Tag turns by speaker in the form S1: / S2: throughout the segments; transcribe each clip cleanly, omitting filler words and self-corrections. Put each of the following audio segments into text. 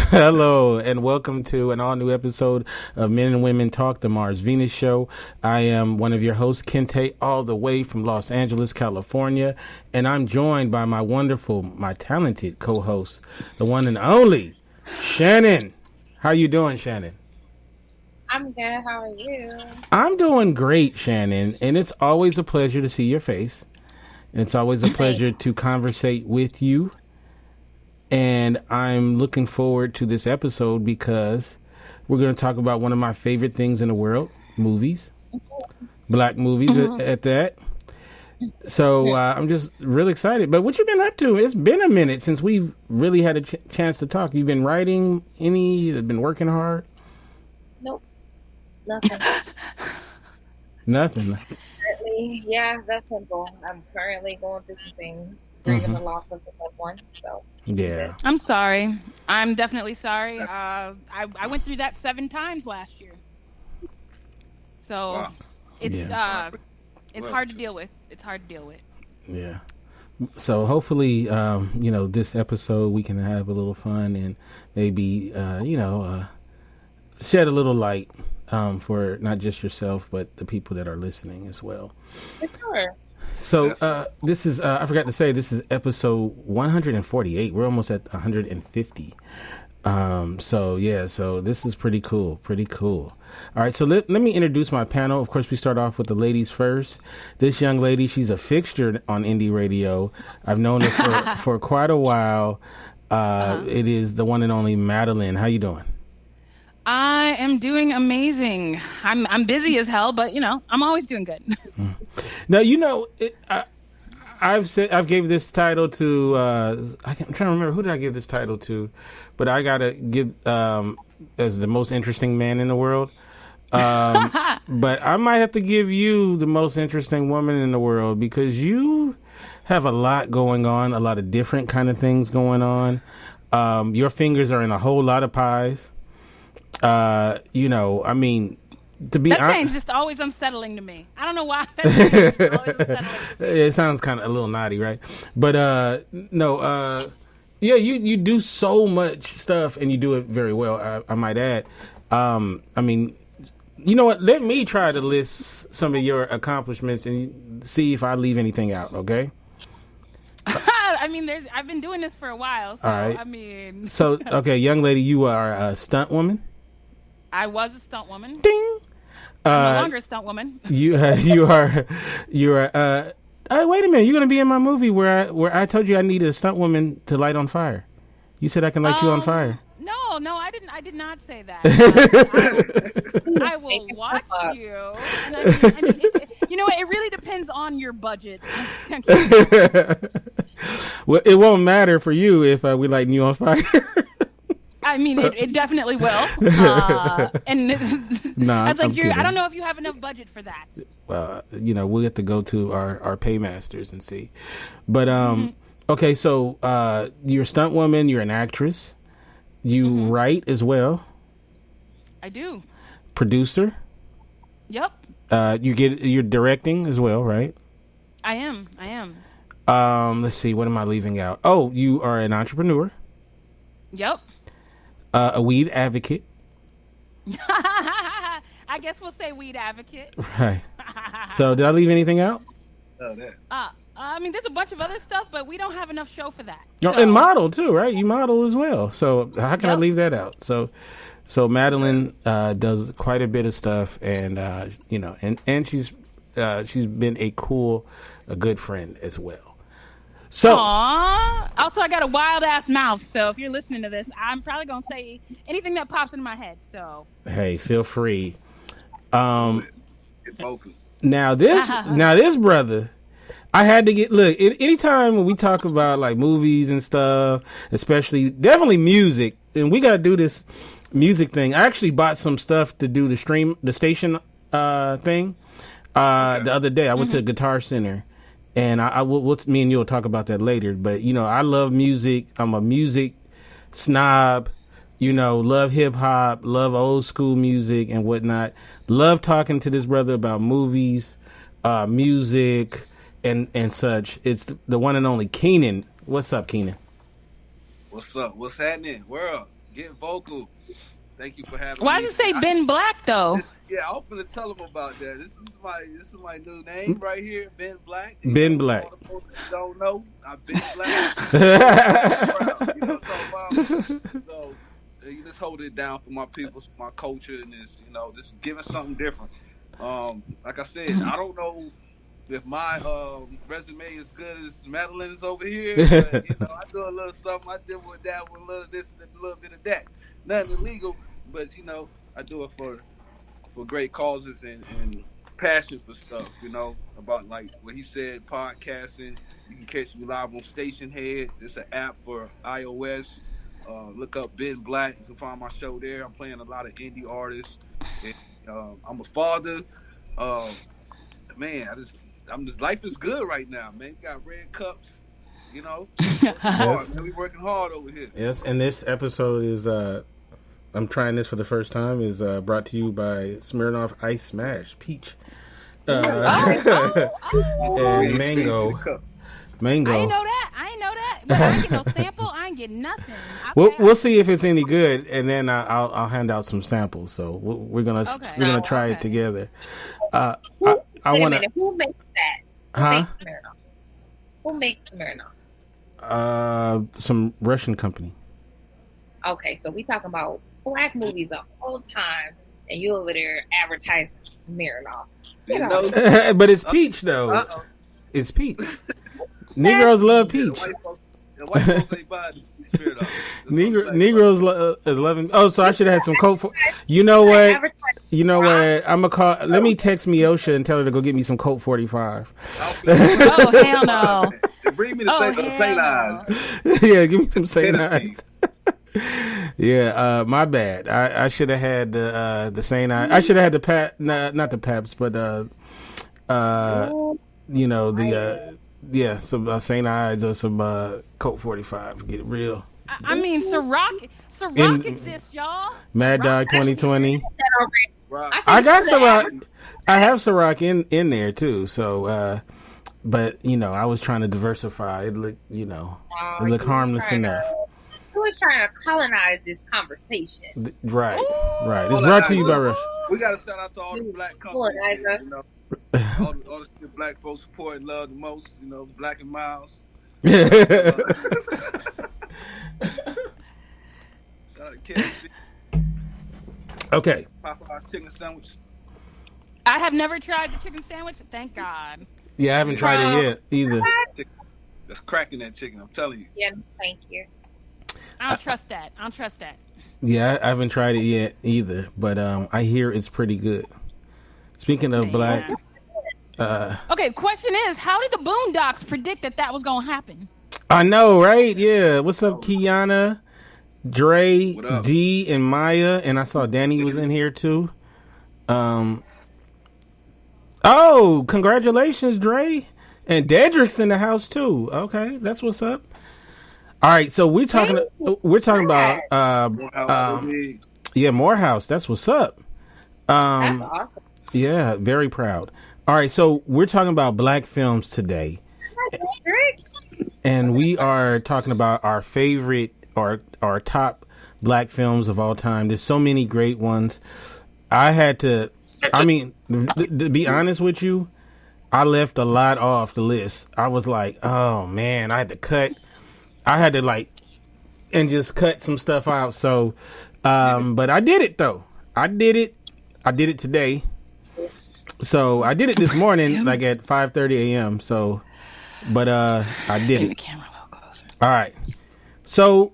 S1: Hello, and welcome to an all-new episode of Men and Women Talk, the Mars Venus Show. I am one of your hosts, Kente, all the way from Los Angeles, California, and I'm joined by my wonderful, my talented co-host, the one and only, Shannon. How you doing, Shannon?
S2: I'm good. How are you?
S1: I'm doing great, Shannon, and it's always a pleasure to see your face. And it's always a pleasure to conversate with you. And I'm looking forward to this episode because we're going to talk about one of my favorite things in the world, movies, black movies at that. So I'm just really excited. But what you been up to? It's been a minute since we've really had a chance to talk. You've been writing any? You've been working hard?
S2: Nope. Nothing.
S1: Nothing.
S2: Currently, yeah, that's simple. I'm currently going through some things, grieving the loss of a loved one. So
S1: yeah.
S3: I'm sorry. I'm definitely sorry. I went through that 7 times last year. So it's hard to deal with. It's hard to deal with.
S1: Yeah. So hopefully, this episode we can have a little fun and maybe, shed a little light for not just yourself, but the people that are listening as well.
S2: For sure.
S1: So this is, I forgot to say, this is episode 148. We're almost at 150. So this is pretty cool. All right, so let me introduce my panel. Of course, we start off with the ladies first. This young lady, she's a fixture on indie radio. I've known her for quite a while. It is the one and only Madeline. How you doing?
S3: I am doing amazing. I'm busy as hell, but I'm always doing good.
S1: Now I've gave this title to I'm trying to remember who did I give this title to, but I gotta give as the most interesting man in the world. But I might have to give you the most interesting woman in the world because you have a lot going on, a lot of different kind of things going on. Your fingers are in a whole lot of pies. To be
S3: that
S1: honest,
S3: saying's just always unsettling to me. I don't know why. That's always unsettling.
S1: It sounds kind of a little naughty, right? But you do so much stuff and you do it very well. I might add. You know what? Let me try to list some of your accomplishments and see if I leave anything out. Okay.
S3: I've been doing this for a while. So
S1: all right. So okay, young lady, you are a stunt woman.
S3: I was a stunt woman.
S1: Ding.
S3: I'm no longer a stunt woman.
S1: You are. Wait a minute. You're gonna be in my movie where I told you I needed a stunt woman to light on fire. You said I can light you on fire.
S3: No, I didn't. I did not say that. I will watch you. And it really depends on your budget.
S1: Well, it won't matter for you if we lighting you on fire.
S3: It definitely will. And I was like, I don't know if you have enough budget for that.
S1: Well, we'll have to go to our paymasters and see. But okay, so you're a stunt woman. You're an actress. You write as well.
S3: I do.
S1: Producer.
S3: Yep.
S1: You're directing as well, right?
S3: I am.
S1: Let's see. What am I leaving out? Oh, you are an entrepreneur.
S3: Yep.
S1: A weed advocate.
S3: I guess we'll say weed advocate.
S1: Right. So did I leave anything out?
S3: There's a bunch of other stuff, but we don't have enough show for that.
S1: So. And model too, right? You model as well. So how can I leave that out? So Madeline does quite a bit of stuff, and and she's been a good friend as well. So,
S3: aww. Also, I got a wild ass mouth, so if you're listening to this, I'm probably gonna say anything that pops into my head. So,
S1: hey, feel free. Now this brother, I had to look. Anytime when we talk about like movies and stuff, definitely music, and we got to do this music thing. I actually bought some stuff to do the station thing. The other day, I went to a Guitar Center. And me and you will talk about that later. But, I love music. I'm a music snob, love hip hop, love old school music and whatnot. Love talking to this brother about movies, music and such. It's the one and only Keenan. What's up, Keenan?
S4: What's up? What's happening? World. Get vocal. Thank you for having
S3: Why
S4: me.
S3: does it say Ben Black though?
S4: Yeah, I was gonna tell him about that. This is my new name right here, Ben Black.
S1: Ben Black.
S4: All the folks that don't know, I've been black. Proud, you know what I'm talking about? So you just hold it down for my people, for my culture, and this, just giving something different. Like I said, I don't know if my resume is good as Madeline's over here, but I do a little something. I did with that, with a little of this and a little bit of that. Nothing illegal, but I do it for great causes and passion for stuff. About like what he said, podcasting. You can catch me live on Station Head. It's an app for iOS. Look up Ben Black. You can find my show there. I'm playing a lot of indie artists. And, I'm a father. Man, life is good right now, man. You got red cups, hard, man. We working hard over here.
S1: Yes, and this episode is I'm trying this for the first time, is brought to you by Smirnoff Ice Smash Peach. And Mango.
S3: I ain't know that. But I ain't get no sample. I ain't get nothing.
S1: We'll see if it's any good, and then I'll hand out some samples. So we're gonna try it together. I
S2: Wait
S1: want
S2: a minute. Who makes that? Who makes Smirnoff?
S1: Some Russian company.
S2: Okay, so we talking about black movies the whole time, and you over there advertising Smirnoff.
S1: But it's peach though. It's peach. Negroes love peach.
S4: The white folks ain't buying Smirnoff.
S1: Negroes is loving. Oh, so I should have had some Coke. You know what? I'm gonna call. Let me text Miosha and tell her to go get me some Coke 45.
S3: Oh hell no!
S4: Bring me the St. Ives.
S1: Yeah, give me some St. Ives. Yeah, my bad. I should have had the St. Ives. I should have had the not the Paps, but some St. Ives or some Coke 45. Get it real.
S3: I mean, Ciroc exists, y'all.
S1: Mad Dog 2020. I got Ciroc. I have Ciroc in there too. So, but I was trying to diversify. It looked, it looked harmless enough.
S2: Who is trying to colonize this conversation?
S1: Right. It's brought to you by Russia.
S4: We got to shout out to all the black companies. All the black folks support and love the most. Black and Miles. Shout out to KFC.
S1: Okay.
S4: Popeye chicken sandwich.
S3: I have never tried the chicken sandwich. Thank God.
S1: Yeah, I haven't tried it yet either.
S4: That's cracking that chicken. I'm telling you.
S2: Yeah, thank you.
S3: I don't trust that.
S1: Yeah, I haven't tried it yet either, but I hear it's pretty good. Speaking of black.
S3: Okay, question is, how did the Boondocks predict that was going to happen?
S1: I know, right? Yeah. What's up, Kiana, Dre, D, and Maya? And I saw Danny was in here too. Oh, congratulations, Dre. And Dedrick's in the house too. Okay, that's what's up. All right, so we're talking about Morehouse. That's what's up.
S2: That's awesome.
S1: Yeah, very proud. All right, so we're talking about black films today. And we are talking about our favorite or our top black films of all time. There's so many great ones. To be honest with you, I left a lot off the list. I was like, oh man, I had to cut just cut some stuff out. So, but I did it though. I did it today. So I did it this morning, like at 5:30 a.m. So, but I did it.
S3: Camera a little closer.
S1: All right. So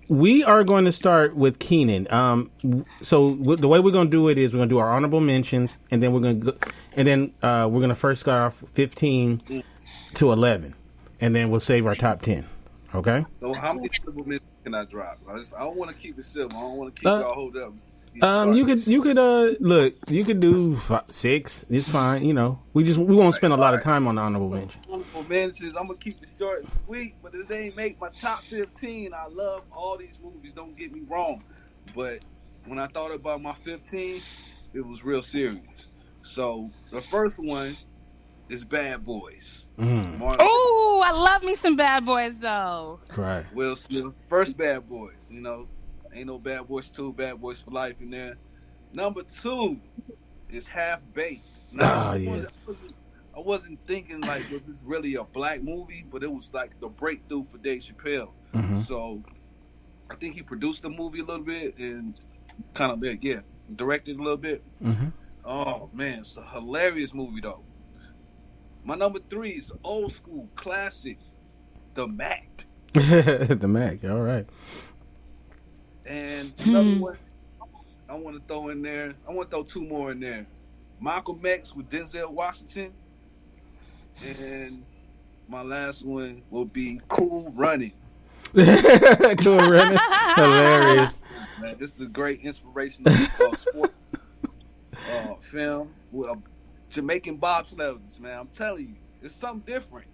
S1: we are going to start with Keenan. So the way we're going to do it is we're going to do our honorable mentions, and then we're going to first start off 15 to 11, and then we'll save our top 10. Okay.
S4: So how many honorable mentions can I drop? I don't want to keep it simple. I don't want to keep y'all hold up.
S1: You could do 6. It's fine. We won't spend a lot of time on the honorable mentions.
S4: Honorable mentions. I'm gonna keep it short and sweet, but if they ain't make my top 15, I love all these movies. Don't get me wrong, but when I thought about my 15, it was real serious. So the first one is Bad Boys.
S3: Oh, I love me some Bad Boys though.
S1: Right.
S4: Will Smith, first Bad Boys. Ain't no Bad Boys 2, Bad Boys for Life in there. Number 2 is Half Baked. Now, I wasn't thinking like, was this really a black movie? But it was like the breakthrough for Dave Chappelle.
S1: Mm-hmm.
S4: So I think he produced the movie a little bit and kind of, directed a little bit.
S1: Mm-hmm.
S4: Oh, man, it's a hilarious movie, though. My number 3 is old school classic, The Mac.
S1: The Mac, all right.
S4: And another one I want to throw in there. I want to throw 2 more in there. Malcolm X with Denzel Washington. And my last one will be Cool Running.
S1: Cool Running. Hilarious.
S4: Man, this is a great inspirational sport film with Jamaican bobsledders, man. I'm telling you, it's something different.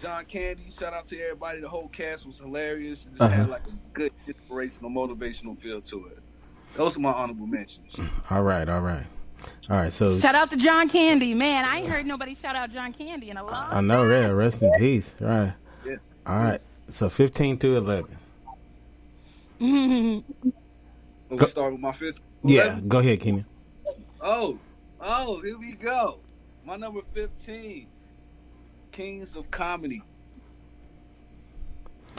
S4: John Candy, shout out to everybody. The whole cast was hilarious. It just had like a good inspirational, motivational feel to it. Those are my honorable mentions.
S1: All right. So
S3: shout out to John Candy, man. I ain't heard nobody shout out John Candy in a long time.
S1: I know, yeah. Rest in peace. All right.
S4: Yeah.
S1: All right. So 15 to 11.
S4: We start with my 5th.
S1: Yeah, go ahead, Keenan.
S4: Oh, here we go. My number 15, Kings of Comedy.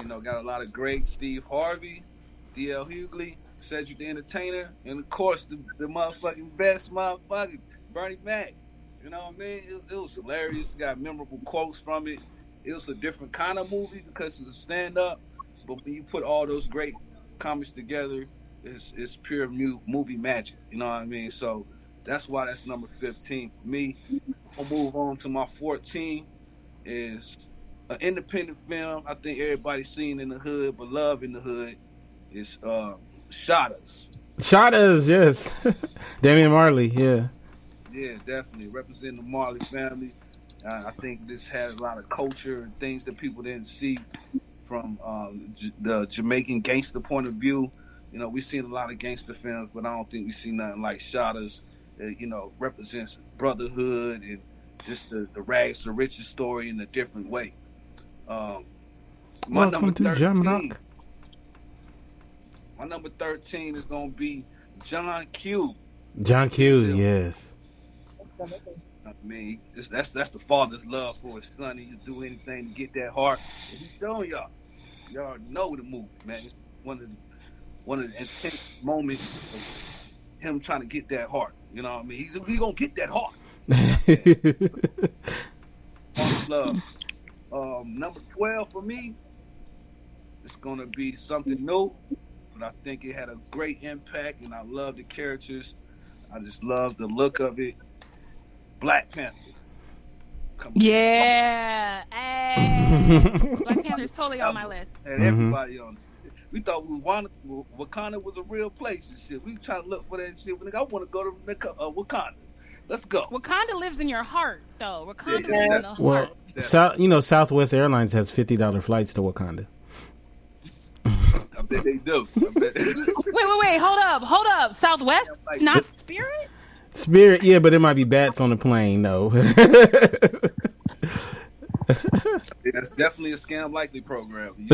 S4: You know, got a lot of great Steve Harvey, D.L. Hughley, Cedric the Entertainer, and of course the motherfucking best motherfucker, Bernie Mac. You know what I mean? It was hilarious. Got memorable quotes from it. It was a different kind of movie because it's a stand-up, but when you put all those great comics together, it's pure movie magic. You know what I mean? So that's why that's number 15 for me. I'll move on to my 14 is an independent film. I think everybody's seen in the hood, but love in the hood is Shotters.
S1: Shotters, yes. Damian Marley, yeah.
S4: Yeah, definitely. Representing the Marley family. I think this had a lot of culture and things that people didn't see from the Jamaican gangster point of view. You know, we've seen a lot of gangster films, but I don't think we've seen nothing like Shotters. You know, represents brotherhood and just the rags to riches story in a different way. My number 13 is going to be John Q.
S1: John Q, yes.
S4: I mean, that's the father's love for his son. He'll do anything to get that heart. And he's showing y'all. Y'all know the movie, man. It's one of the intense moments of him trying to get that heart. You know what I mean? He's gonna get that heart. Father's love. Number 12 for me, it's gonna be something new, but I think it had a great impact, and I love the characters. I just love the look of it. Black Panther.
S3: Yeah. Hey. Black Panther's totally on my list.
S4: And everybody on it. We thought Wakanda was a real place and shit. We trying to look for that shit. I want to go to Wakanda. Let's go.
S3: Wakanda lives in your heart, though. Wakanda lives in the heart.
S1: Well, Southwest Airlines has $50 flights to Wakanda.
S4: I bet they do.
S3: Wait. Hold up. Southwest, not Spirit?
S1: Spirit, yeah, but there might be bats on the plane, though.
S4: That's definitely a scam likely program.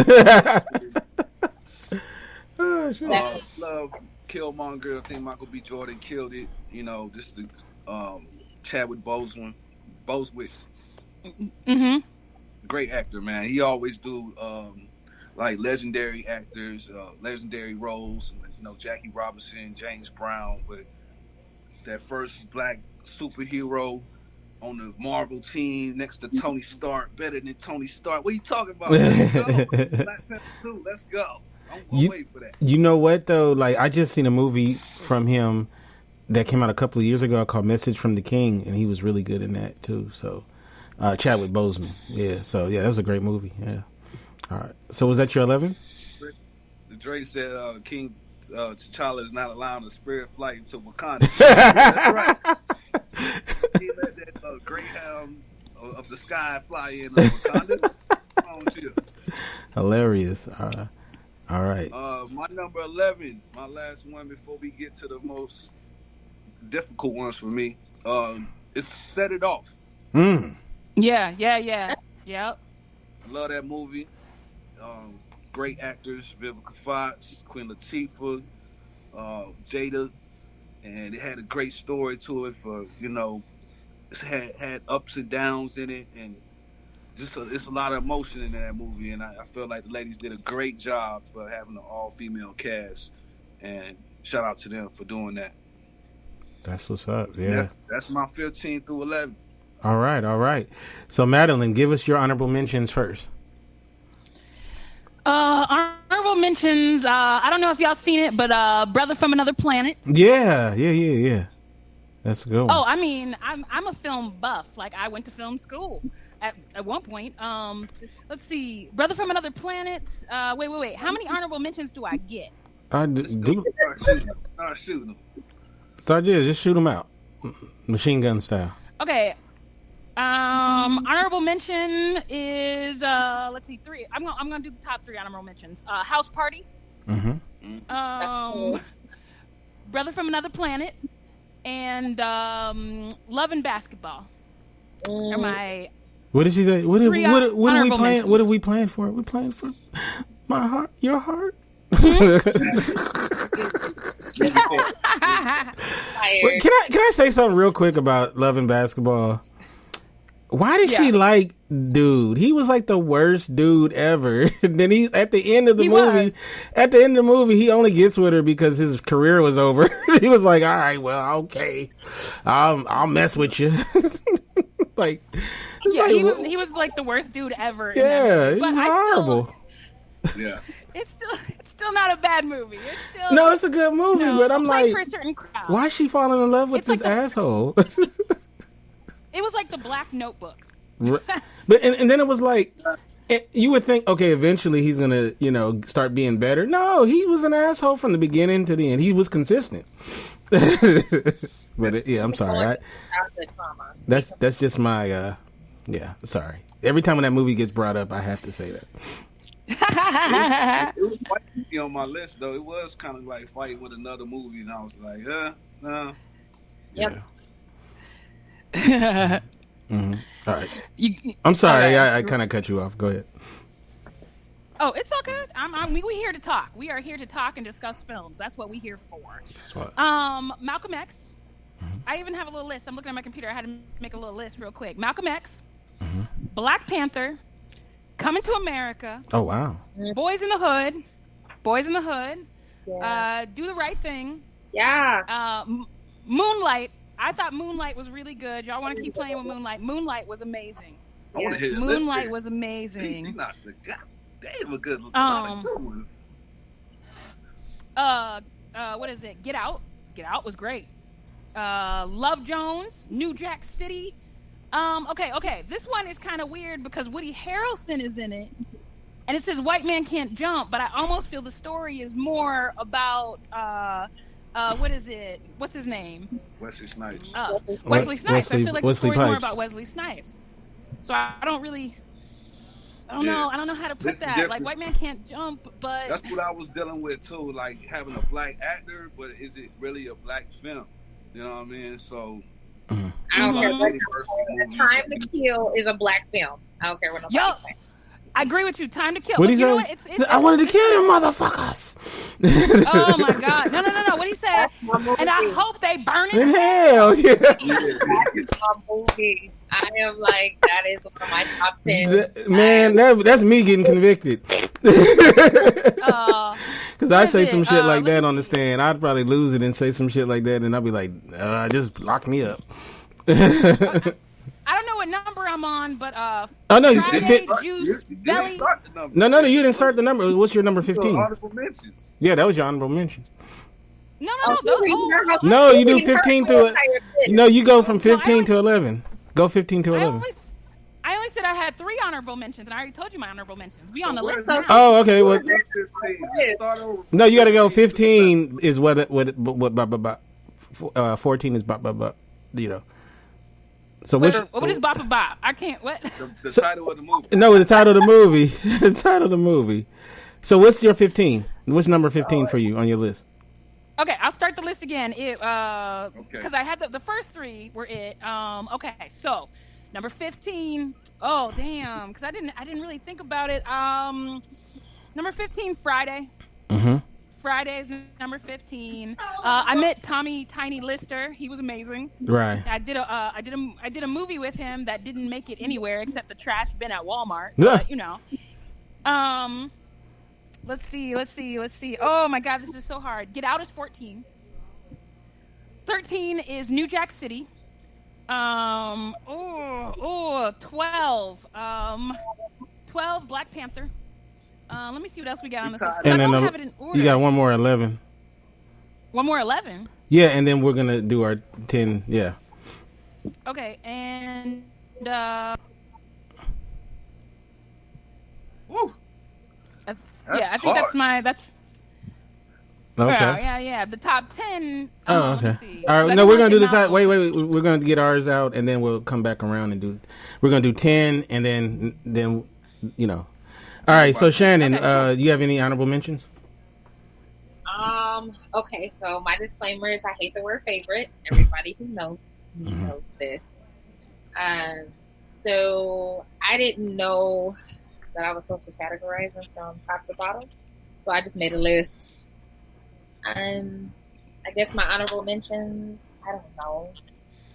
S1: Oh, shit.
S4: Love Killmonger. I think Michael B. Jordan killed it. You know, just the Chadwick Boseman.
S3: Mm-hmm.
S4: Great actor, man. He always do like legendary actors, legendary roles. You know, Jackie Robinson, James Brown, but that first black superhero on the Marvel team next to Tony Stark, better than Tony Stark. What are you talking about? Let's go. Black Panther 2, let's go. I'm gonna wait for that. You
S1: know what though? Like I just seen a movie from him that came out a couple of years ago called Message from the King, and he was really good in that too. So Chadwick Boseman, yeah. So yeah, that was a great movie. Yeah. All right. So was that your 11?
S4: Drake said King T'Challa is not allowing a spirit flight to Wakanda. That's right. He let that Greyhound of the sky fly in Wakanda. What's wrong with you? Hilarious.
S1: All right.
S4: My number 11, my last one before we get to the most difficult ones for me, is Set It Off.
S1: Mm.
S3: Yeah. Yep.
S4: I love that movie. great actors: Vivica Fox, Queen Latifah, Jada, and it had a great story to it. For it had ups and downs in it, and it's a lot of emotion in that movie. And I feel like the ladies did a great job for having an all-female cast, and shout out to them for doing that.
S1: That's what's up. Yeah,
S4: that's my 15 through 11.
S1: All right. So Madeline, give us your honorable mentions first.
S3: Honorable mentions. I don't know if y'all seen it, but Brother from Another Planet.
S1: Yeah. That's a good one.
S3: Oh, I mean, I'm a film buff. Like, I went to film school at one point. Let's see, Brother from Another Planet. Wait. How many honorable mentions do I get?
S4: Start shooting them.
S1: Just shoot them out, machine gun style.
S3: Okay. Honorable mention is let's see, 3. I'm gonna do the top 3 honorable mentions. House Party.
S1: Mm-hmm.
S3: Brother from Another Planet, and Love and Basketball. Are my
S1: What did she say? What are we playing?
S3: mentions.
S1: What are we playing for? We're playing for my heart, your heart.
S2: Tired.
S1: Wait, can I say something real quick about Love and Basketball? Why did she like dude? He was like the worst dude ever. And then at the end of the movie, he only gets with her because his career was over. He was like, all right, well, okay, I'll mess with you. Like,
S3: he was like the worst dude ever.
S1: Yeah, he was horrible.
S4: Yeah.
S3: It's still not a bad movie.
S1: It's a good movie, but I'm like,
S3: for a certain crowd.
S1: Why is she falling in love with this asshole?
S3: It was like the Black Notebook.
S1: But and then it was like, you would think, okay, eventually he's gonna, start being better. No, he was an asshole from the beginning to the end. He was consistent. But I'm sorry. That's just my sorry. Every time when that movie gets brought up, I have to say that.
S4: It was fighting on my list though. It was kind of like fighting with another movie, and I was like,
S2: Yep.
S1: Mm-hmm. All right. I'm sorry. I kind of cut you off. Go ahead.
S3: Oh, it's all good. We here to talk. We are here to talk and discuss films. That's what we're here for.
S1: That's what.
S3: Malcolm X. Mm-hmm. I even have a little list. I'm looking at my computer. I had to make a little list real quick. Malcolm X.
S1: Mm-hmm.
S3: Black Panther. Coming to America.
S1: Oh, wow.
S3: Boys in the Hood. Yeah. Do the Right Thing.
S2: Yeah.
S3: Moonlight. I thought Moonlight was really good. Y'all want to keep playing with Moonlight? Moonlight was amazing.
S4: I want to hear
S3: Moonlight was amazing.
S4: She's not the goddamn a good ones.
S3: What is it? Get Out. Get Out was great. Love Jones. New Jack City. Okay. This one is kind of weird because Woody Harrelson is in it, and it says white man can't jump, but I almost feel the story is more about what is it? What's his name?
S4: Wesley Snipes.
S3: Wesley Snipes. I feel like the story's more
S1: Pipes.
S3: about Wesley Snipes. So I don't know. I don't know how to put that.
S4: Different.
S3: Like, white man can't jump, but
S4: that's what I was dealing with too. Like having a black actor, but is it really a black film? You know what I mean? So.
S1: Mm-hmm.
S2: I don't care what Time to Kill is a black film. I don't care what nobody says.
S3: I agree with you. Time to Kill.
S1: What
S3: but
S1: he
S3: you know
S1: say?
S3: what? It's
S1: I wanted to kill them motherfuckers.
S3: Oh my God. No. What he said? And I hope they burn it
S1: In hell, yeah.
S2: That's my movie. I am like, that is one of my top 10.
S1: Man, that's me getting convicted. Because I say some shit like that on the stand. I'd probably lose it and say some shit like that, and I'd be like, just lock me up.
S3: I don't know what number I'm on, but
S1: oh no,
S3: Friday, Juice, Belly.
S1: No, you didn't start the number. What's your number 15?
S4: Honorable mentions.
S1: Yeah, that was your honorable mentions.
S3: No.
S1: No, you do 15 to it. No, you go from 15 to 11. Go 15 to 11.
S3: I only said I had 3 honorable mentions, and I already told you my honorable mentions. We on the list.
S1: Oh, okay. Well, no, you got to go. 15 is what 14 is So
S3: what is Bop Bop? I can't. What?
S4: The title of the movie.
S1: No, the title of the movie. The title of the movie. So what's your 15? What's number 15 for you on your list?
S3: Okay, I'll start the list again. Because
S4: okay.
S3: I had the first 3 were it. Okay, so number 15. Oh damn, because I didn't really think about it. Number 15, Friday.
S1: Mm-hmm.
S3: Friday's number 15. I met Tommy Tiny Lister. He was amazing.
S1: Right.
S3: I did a movie with him that didn't make it anywhere except the trash bin at Walmart.
S1: Yeah.
S3: But, you know. Let's see. Oh my God, this is so hard. Get Out is 14. 13 is New Jack City. 12. 12 Black Panther. Let me see what else we got on this list.
S1: And then
S3: have it in order.
S1: you got one more 11.
S3: One more 11.
S1: Yeah, and then we're gonna do our 10. Yeah.
S3: Okay, and
S4: Woo.
S3: yeah, I think that's
S1: Okay.
S3: yeah. The top 10.
S1: Oh,
S3: let me
S1: okay.
S3: see.
S1: All right.
S3: I
S1: No,
S3: don't
S1: we're
S3: wanna
S1: gonna do
S3: say
S1: the top.
S3: no.
S1: Wait. We're gonna get ours out, and then we'll come back around and do. We're gonna do 10, and then you know. All right. So Shannon,
S3: Okay.
S1: you have any honorable mentions?
S2: Okay, so my disclaimer is I hate the word favorite. Everybody who knows me knows this. So I didn't know that I was supposed to categorize them from top to bottom. So I just made a list. I guess my honorable mentions, I don't know.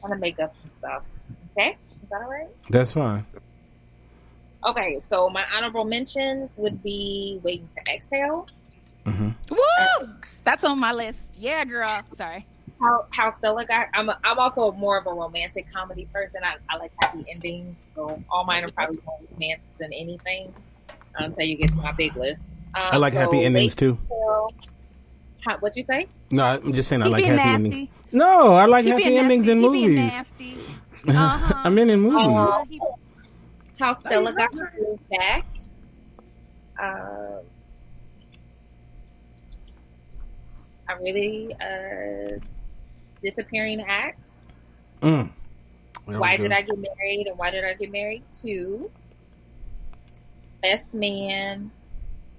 S2: I'm gonna make up some stuff. Okay? Is that all right?
S1: That's fine.
S2: Okay, so my honorable mentions would be Waiting to Exhale.
S1: Mm-hmm.
S3: Woo! That's on my list. Yeah, girl. Sorry.
S2: How Stella got. I'm also more of a romantic comedy person. I like happy endings, so all mine are probably more romance than anything. Until you get to my big list.
S1: I like happy endings too.
S2: What'd you say?
S1: No, I'm just saying I
S3: He
S1: like
S3: being
S1: happy
S3: nasty.
S1: endings. No, I like
S3: He
S1: happy
S3: being
S1: endings
S3: nasty.
S1: in
S3: He being
S1: movies.
S3: nasty. Uh-huh.
S1: I'm in movies.
S2: How Stella got her groove back. I really Disappearing Acts. Why Did I Get Married and Why Did I Get Married 2. Best Man,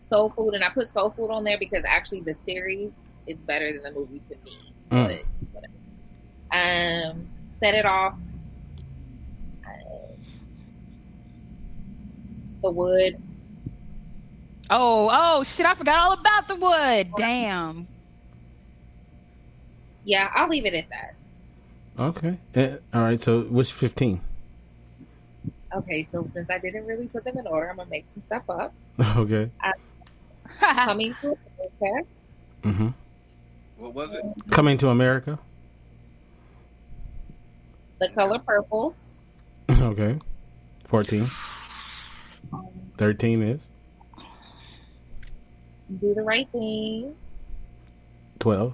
S2: Soul Food, and I put Soul Food on there because actually the series is better than the movie to me. But whatever. Set It Off. The Wood.
S3: Oh shit! I forgot all about The Wood. Damn.
S2: Yeah, I'll leave it at that.
S1: Okay. All right. So what's 15?
S2: Okay, so since I didn't really put them in order, I'm gonna make some stuff up.
S1: Okay.
S2: Coming to America.
S1: Mm-hmm.
S4: What was it?
S1: Coming to America.
S2: The Color Purple.
S1: Okay. 14. 13 is
S2: Do the Right Thing.
S1: 12.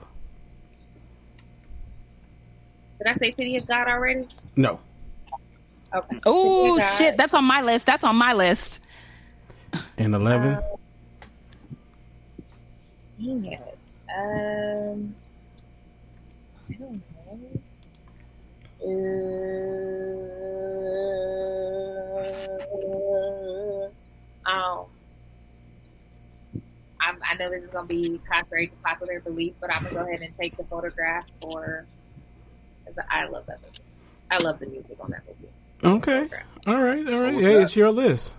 S2: Did I say City of God already?
S1: No.
S2: Okay.
S3: Oh
S2: City of God.
S3: shit! That's on my list.
S1: And 11.
S2: Dang it. I don't know. I know this is going to be contrary to popular belief, but I'm going to go ahead and take The Photograph I love that movie. I love the music on that movie.
S1: Okay. All right. Hey, it's your list.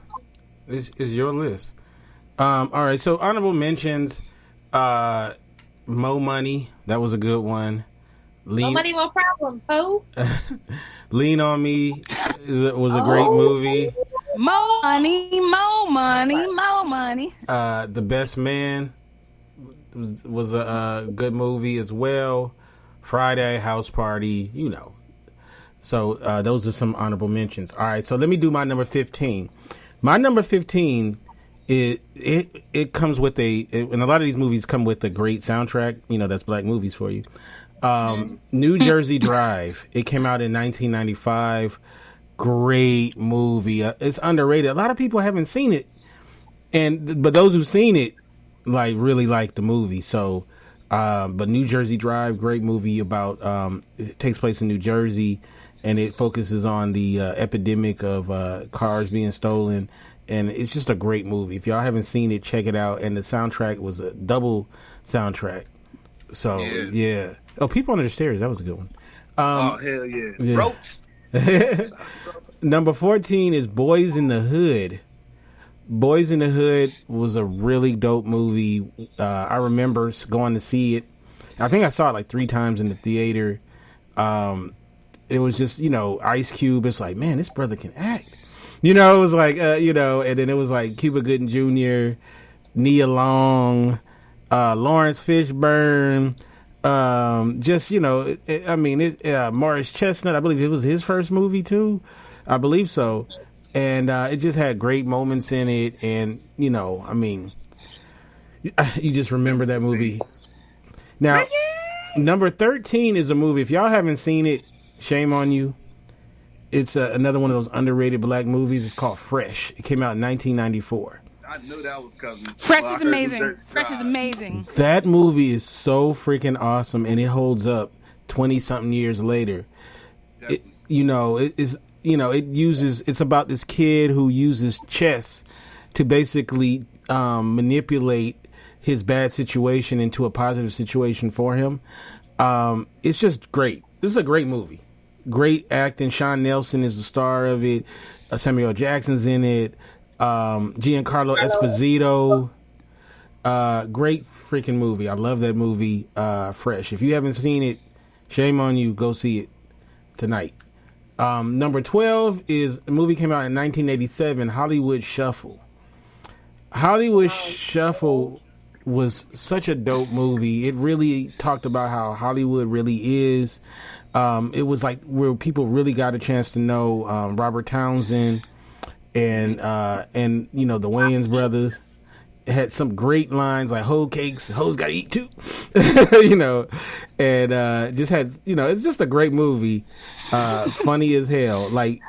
S1: It's your list. All right. So honorable mentions. Mo Money. That was a good one.
S2: No Money, No Problems, ho.
S1: Lean on Me was a great movie.
S3: More money.
S1: The Best Man was a good movie as well. Friday, House Party, you know. So those are some honorable mentions. All right, so let me do my number 15. My number 15 it comes with and a lot of these movies come with a great soundtrack. You know, that's black movies for you. New Jersey Drive. It came out in 1995. Great movie. It's underrated. A lot of people haven't seen it, but those who've seen it really like the movie. So, but New Jersey Drive, great movie about it takes place in New Jersey, and it focuses on the epidemic of cars being stolen. And it's just a great movie. If y'all haven't seen it, check it out. And the soundtrack was a double soundtrack. So yeah. Oh, People Under the Stairs. That was a good one.
S4: Oh hell yeah.
S1: Ropes. Number 14 is Boys in the Hood. Boys in the Hood was a really dope movie. I remember going to see it. I think I saw it like 3 times in the theater. It was just, Ice Cube. It's like, man, this brother can act. It was like, and then it was like Cuba Gooding Jr., Nia Long, Lawrence Fishburne, Morris Chestnut. I believe it was his first movie too. I believe so. And it just had great moments in it. And, you just remember that movie. Now, number 13 is a movie. If y'all haven't seen it, shame on you. It's another one of those underrated black movies. It's called Fresh. It came out in 1994.
S4: I knew that was coming.
S3: Fresh is amazing. Fresh is amazing.
S1: That movie is so freaking awesome, and it holds up 20-something years later. It's about this kid who uses chess to basically manipulate his bad situation into a positive situation for him. It's just great. This is a great movie. Great acting. Sean Nelson is the star of it. Samuel L. Jackson's in it. Giancarlo Esposito. Great freaking movie. I love that movie. Fresh. If you haven't seen it, shame on you. Go see it tonight. Number 12 is a movie came out in 1987, Hollywood Shuffle. Hollywood Shuffle was such a dope movie. It really talked about how Hollywood really is. It was like where people really got a chance to know Robert Townsend and the Wayans brothers. It had some great lines like "hoe cakes, hoes gotta eat too," and just had it's just a great movie, funny as hell. Like,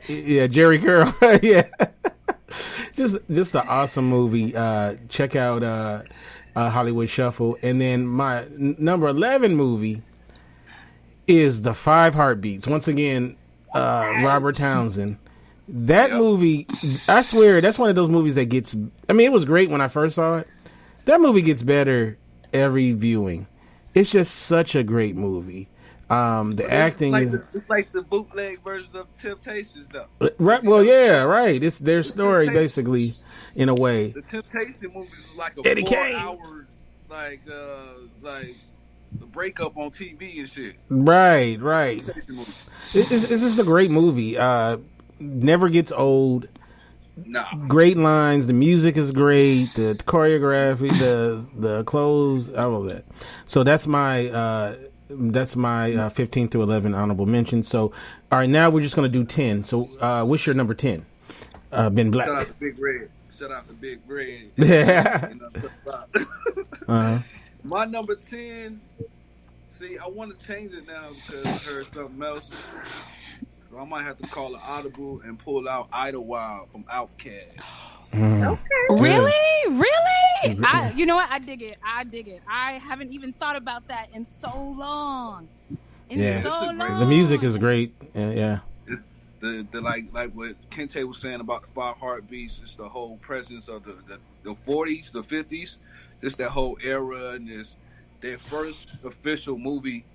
S1: yeah, Jerry Curl, yeah, just an awesome movie. Check out Hollywood Shuffle, and then my number 11 movie is The Five Heartbeats. Once again, Robert Townsend. That movie, I swear, that's one of those movies that gets... it was great when I first saw it. That movie gets better every viewing. It's just such a great movie. The acting is...
S4: It's like the bootleg version of Temptations, though.
S1: Right. Well, yeah, right. It's their story, basically, in a way.
S4: The Temptation movies is like a
S1: Eddie
S4: 4-hour, the breakup on TV and shit.
S1: Right. It's just a great movie. Never gets old.
S4: Nah.
S1: Great lines. The music is great. The choreography, the clothes, all of that. So that's my 15 through 11 honorable mention. So, all right, now we're just gonna do 10. So, what's your number 10? Ben Black.
S4: Shout out to Big Red. Shout out to Big Red.
S1: Uh-huh.
S4: My number 10. See, I want to change it now because I heard something else. So I might have to call an audible and pull out Idlewild from Outkast.
S2: Okay.
S3: Really? You know what? I dig it. I haven't even thought about that in so long.
S1: The music is great. Yeah.
S4: The like what Kente was saying about the Five Heartbeats, it's the whole presence of the 40s, the 50s, just that whole era, and this their first official movie.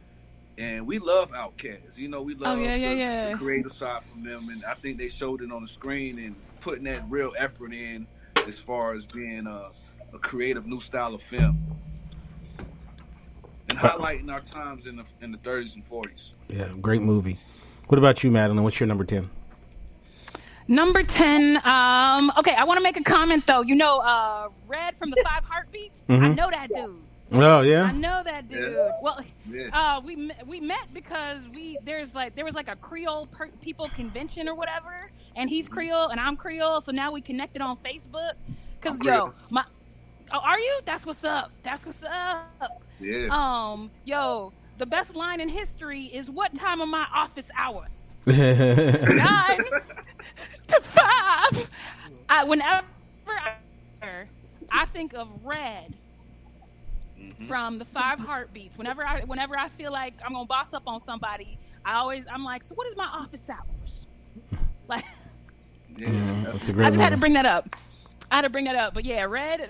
S4: And we love Outkast. We love the creative side from them, and I think they showed it on the screen and putting that real effort in as far as being a creative new style of film and highlighting our times in the 30s and 40s.
S1: Yeah, great movie. What about you, Madeline? What's your number 10?
S3: Number 10. Okay, I want to make a comment though. Red from the Five Heartbeats.
S1: Mm-hmm.
S3: I know that dude.
S1: Oh yeah,
S3: I know that dude.
S4: Yeah.
S3: Well,
S4: yeah.
S3: We met because there was like a Creole people convention or whatever, and he's Creole and I'm Creole, so now we connected on Facebook. Cause are you? That's what's up.
S4: Yeah.
S3: The best line in history is what time are my office hours? 9 to 5. Whenever I think of Red. From the Five Heartbeats. Whenever I feel like I'm gonna boss up on somebody, I'm like, so what is my office hours? Like,
S1: that's a great.
S3: I just had to bring that up. But yeah, Red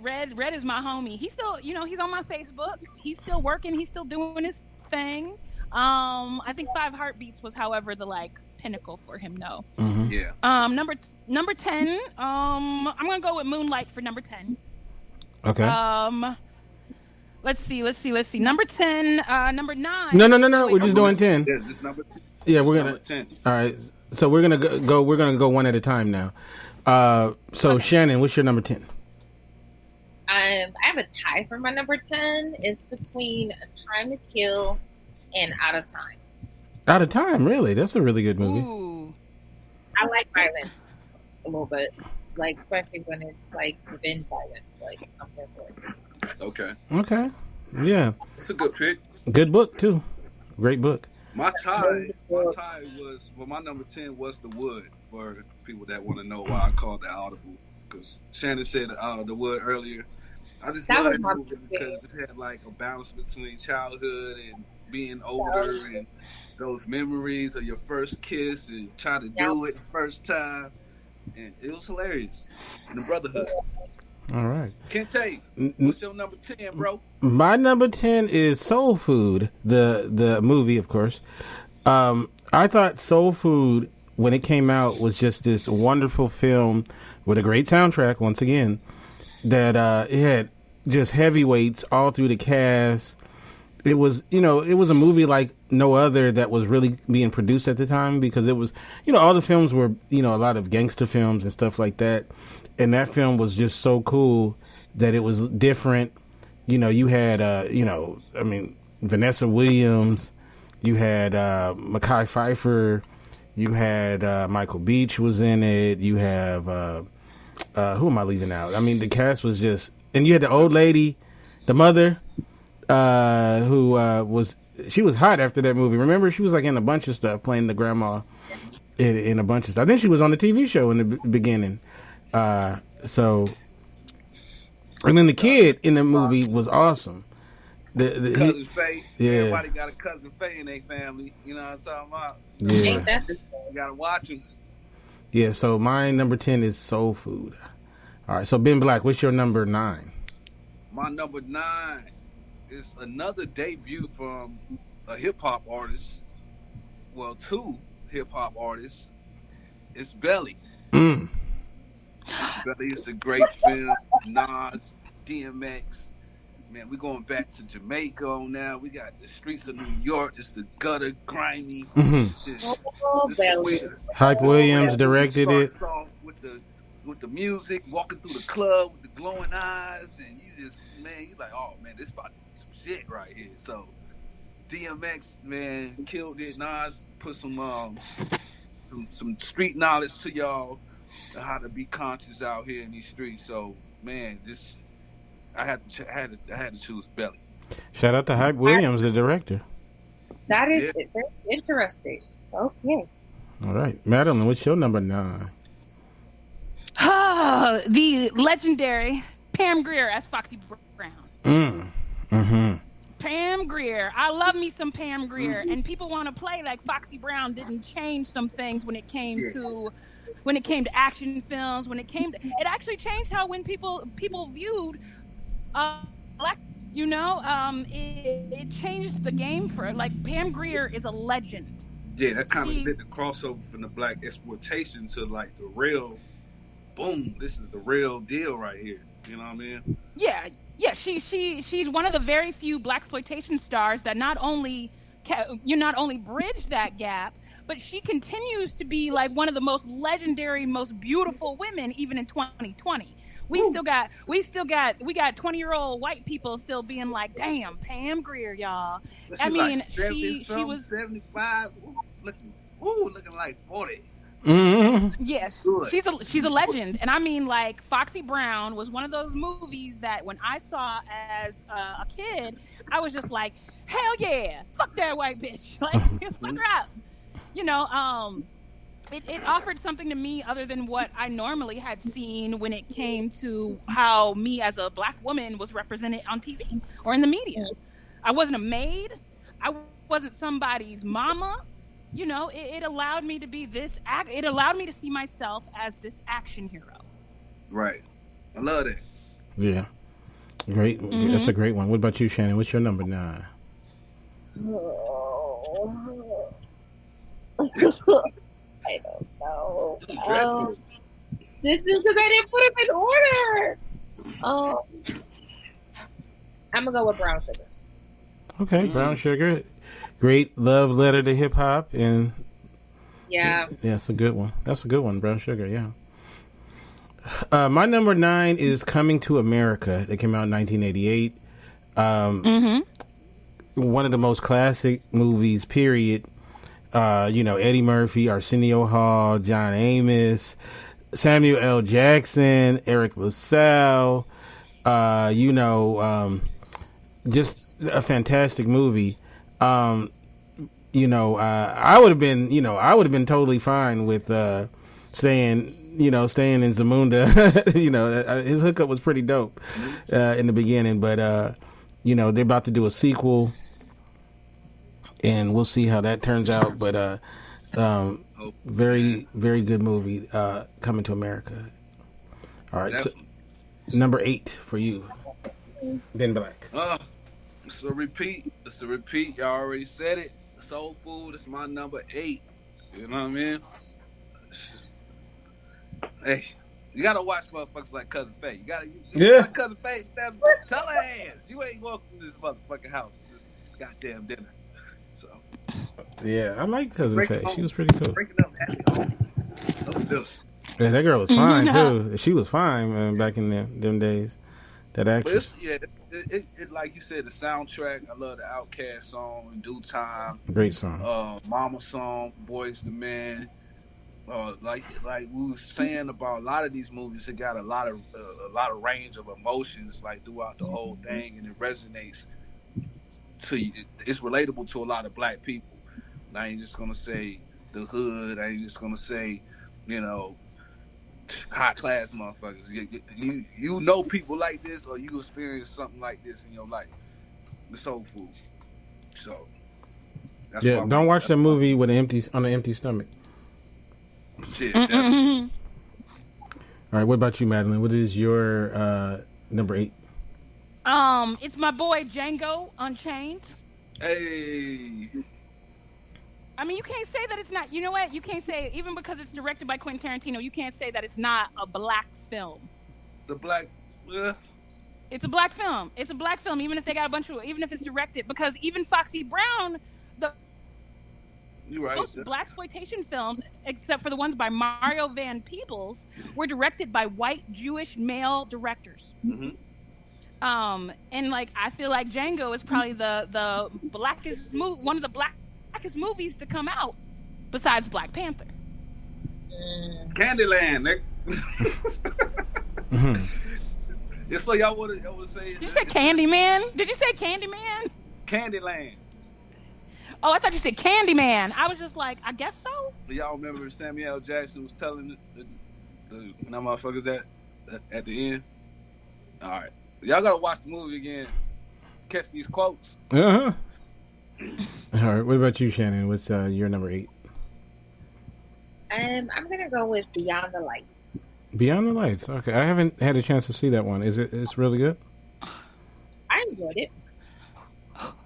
S3: is my homie. He's still, he's on my Facebook. He's still working. He's still doing his thing. I think Five Heartbeats was, however, the pinnacle for him, though.
S1: Mm-hmm.
S4: Yeah.
S3: Number 10. I'm gonna go with Moonlight for number 10.
S1: Okay.
S3: Let's see. Number 10. Number 9.
S1: No. We're just doing 10.
S4: Yeah, this number 10.
S1: Yeah, we're gonna.
S4: Number 10.
S1: All right. So we're gonna go. We're gonna go one at a time now. So okay. Shannon, what's your number 10?
S2: I have a tie for my number 10. It's between A Time to Kill and Out of Time.
S1: Out of Time, really? That's a really good movie.
S3: Ooh.
S2: I like violence a little bit, like especially when it's like revenge violence. Like I'm there for it.
S4: Okay.
S1: Yeah.
S4: It's a good pick.
S1: Good book too. Great book.
S4: My tie was my number 10 was The Wood, for people that want to know why I called it Audible. Because Shannon said The Wood earlier. I just love that movie because it had like a balance between childhood and being older and those memories of your first kiss and trying to do it the first time. And it was hilarious. And the brotherhood.
S1: All right.
S4: Kente, what's your number 10, bro?
S1: My number 10 is Soul Food, the movie, of course. I thought Soul Food, when it came out, was just this wonderful film with a great soundtrack, once again, that it had just heavyweights all through the cast. It was, it was a movie like no other that was really being produced at the time, because it was, all the films were, a lot of gangster films and stuff like that. And that film was just so cool that it was different. You had, Vanessa Williams, you had Mekhi Phifer, you had Michael Beach was in it, you have, who am I leaving out? I mean, the cast was just, and you had the old lady, the mother, who she was hot after that movie. Remember, she was like in a bunch of stuff, playing the grandma in a bunch of stuff. I think she was on the TV show in the beginning. And then the kid in the movie was awesome.
S4: Cousin Faye.
S1: Yeah.
S4: Everybody got a cousin Faye in their family. You know what I'm talking about?
S1: Yeah.
S4: You gotta watch him.
S1: Yeah, so my number 10 is Soul Food. All right, so Ben Black, what's your number 9?
S4: My number 9 is another debut from a hip-hop artist. Well, 2 hip-hop artists. It's Belly. Belly is a great film. Nas, DMX. Man, we're going back to Jamaica on now. We got the streets of New York, just the gutter, grimy.
S1: Hype Williams directed it.
S4: Off with the music, walking through the club with the glowing eyes, and you like, oh man, this about to be some shit right here. So DMX, man, killed it. Nas put some street knowledge to y'all, how to be conscious out here in these streets. So man, I had to choose Belly.
S1: Shout out to Hype Williams, the director.
S2: That is very interesting. Okay.
S1: All right, Madeline, what's your number 9?
S3: The legendary Pam Grier as Foxy Brown. Pam Grier. I love me some Pam Grier, and people want to play like Foxy Brown didn't change some things when it came to action films. It actually changed how when people viewed black. It changed the game for like Pam Grier is a legend.
S4: Yeah, that kind of did the crossover from the black exploitation to like the real. Boom! This is the real deal right here. You know what I mean? Yeah. She's
S3: one of the very few blaxploitation stars that not only bridged that gap, but she continues to be like one of the most legendary, most beautiful women even in 2020. We got 20-year-old white people still being like, damn, Pam Grier, y'all. I mean, she was
S4: 75, looking like 40.
S1: Mm-hmm.
S3: Yes, she's a legend, and I mean, like Foxy Brown was one of those movies that when I saw as a kid, I was just like, hell yeah, fuck that white bitch, like fuck her up, It offered something to me other than what I normally had seen when it came to how me as a black woman was represented on TV or in the media. I wasn't a maid. I wasn't somebody's mama. It allowed me to be this. It allowed me to see myself as this action hero.
S4: Right. I love that.
S1: Yeah. Great. Mm-hmm. That's a great one. What about you, Shannon? What's your number 9?
S2: I don't know.
S4: Dreadful.
S2: This is because I didn't put them in order. I'm gonna go with Brown Sugar.
S1: Okay, Brown Sugar, great love letter to hip hop, and
S2: Yeah,
S1: it's a good one. That's a good one, Brown Sugar. Yeah. My number 9 is Coming to America. That came out in 1988. One of the most classic movies, period. Eddie Murphy, Arsenio Hall, John Amos, Samuel L. Jackson, Eric LaSalle. Just a fantastic movie. I would have been totally fine with staying in Zamunda. His hookup was pretty dope in the beginning, but they're about to do a sequel, and we'll see how that turns out. But very, very good movie, Coming to America. All right, so number 8 for you, Ben Black.
S4: It's a repeat. Y'all already said it. Soul Food is my number 8. You know what I mean? Hey, you gotta watch motherfuckers like Cousin Faye. Like Cousin Faye, tell her ass you ain't welcome to this motherfucking house. This goddamn dinner. So.
S1: Yeah, I like Cousin Faye. She was pretty cool.
S4: Breaking up happy home.
S1: Yeah, that girl was fine too. She was fine back in them days. That actress.
S4: It like you said, the soundtrack. I love the Outkast song "In Due Time."
S1: Great song.
S4: Mama song, Boys to Men. Like we were saying about a lot of these movies, it got a lot of range of emotions like throughout the whole thing, and it resonates to you. It's relatable to a lot of black people. I ain't just gonna say the hood. I ain't just gonna say, high class motherfuckers. You know people like this, or you experience something like this in your life. The Soul Food. So that's
S1: don't watch that movie on an empty stomach.
S4: Shit,
S1: All right, what about you, Madeline? What is your number 8?
S3: It's my boy Django Unchained.
S4: Hey.
S3: I mean, you can't say that it's not. You know what? You can't say, even because it's directed by Quentin Tarantino, you can't say that it's not a black film. It's a black film. It's a black film, even if they got even if it's directed, because even Foxy Brown,
S4: you're right.
S3: Most blaxploitation films, except for the ones by Mario Van Peebles, were directed by white Jewish male directors.
S4: Mm-hmm.
S3: And I feel like Django is probably the blackest one of the blackest movies to come out, besides Black Panther.
S4: Candyland, Nick.
S1: Mm-hmm.
S4: Yeah, so y'all want to say?
S3: Did you say Candyman? Did you say Candyman?
S4: Candyland.
S3: Oh, I thought you said Candyman. I was just like, I guess so.
S4: Y'all remember Samuel L. Jackson was telling the motherfuckers that at the end? All right. Y'all got to watch the movie again. Catch these quotes.
S1: Uh-huh. All right. What about you, Shannon? What's your number 8?
S2: I'm going to go with Beyond the Lights.
S1: Beyond the Lights. Okay. I haven't had a chance to see that one. It's really good?
S2: I enjoyed it.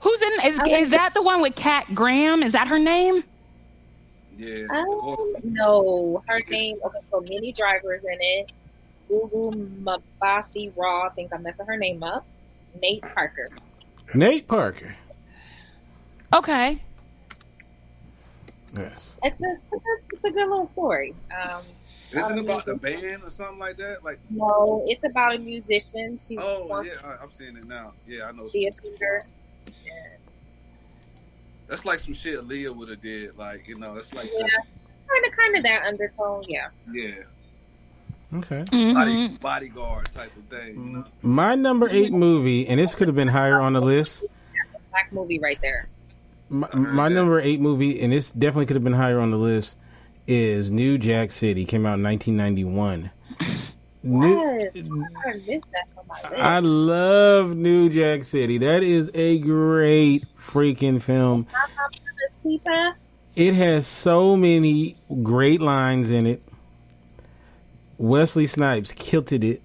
S3: Who's in? Is that the one with Kat Graham? Is that her name?
S4: Yeah.
S2: No, her name. Okay, so Minnie Driver's in it. Gugu Mbatha Raw. I think I'm messing her name up. Nate Parker.
S3: Okay.
S1: Yes.
S2: It's a good little story.
S4: Isn't it about the band or something like that?
S2: No, it's about a musician.
S4: I'm seeing it now. Yeah, I know.
S2: Be a singer.
S4: That's like some shit Aaliyah would have did. It's like
S2: kind of that undertone. Yeah.
S4: Yeah.
S1: Okay.
S3: Mm-hmm.
S4: Bodyguard type of thing.
S1: My number 8 movie, and this could have been higher on the list.
S2: That's a black movie right there.
S1: My number 8 movie, and this definitely could have been higher on the list, is New Jack City. Came out in 1991.
S2: Yes, I missed that on my list.
S1: I love New Jack City. That is a great freaking film. It has so many great lines in it. Wesley Snipes kilted it.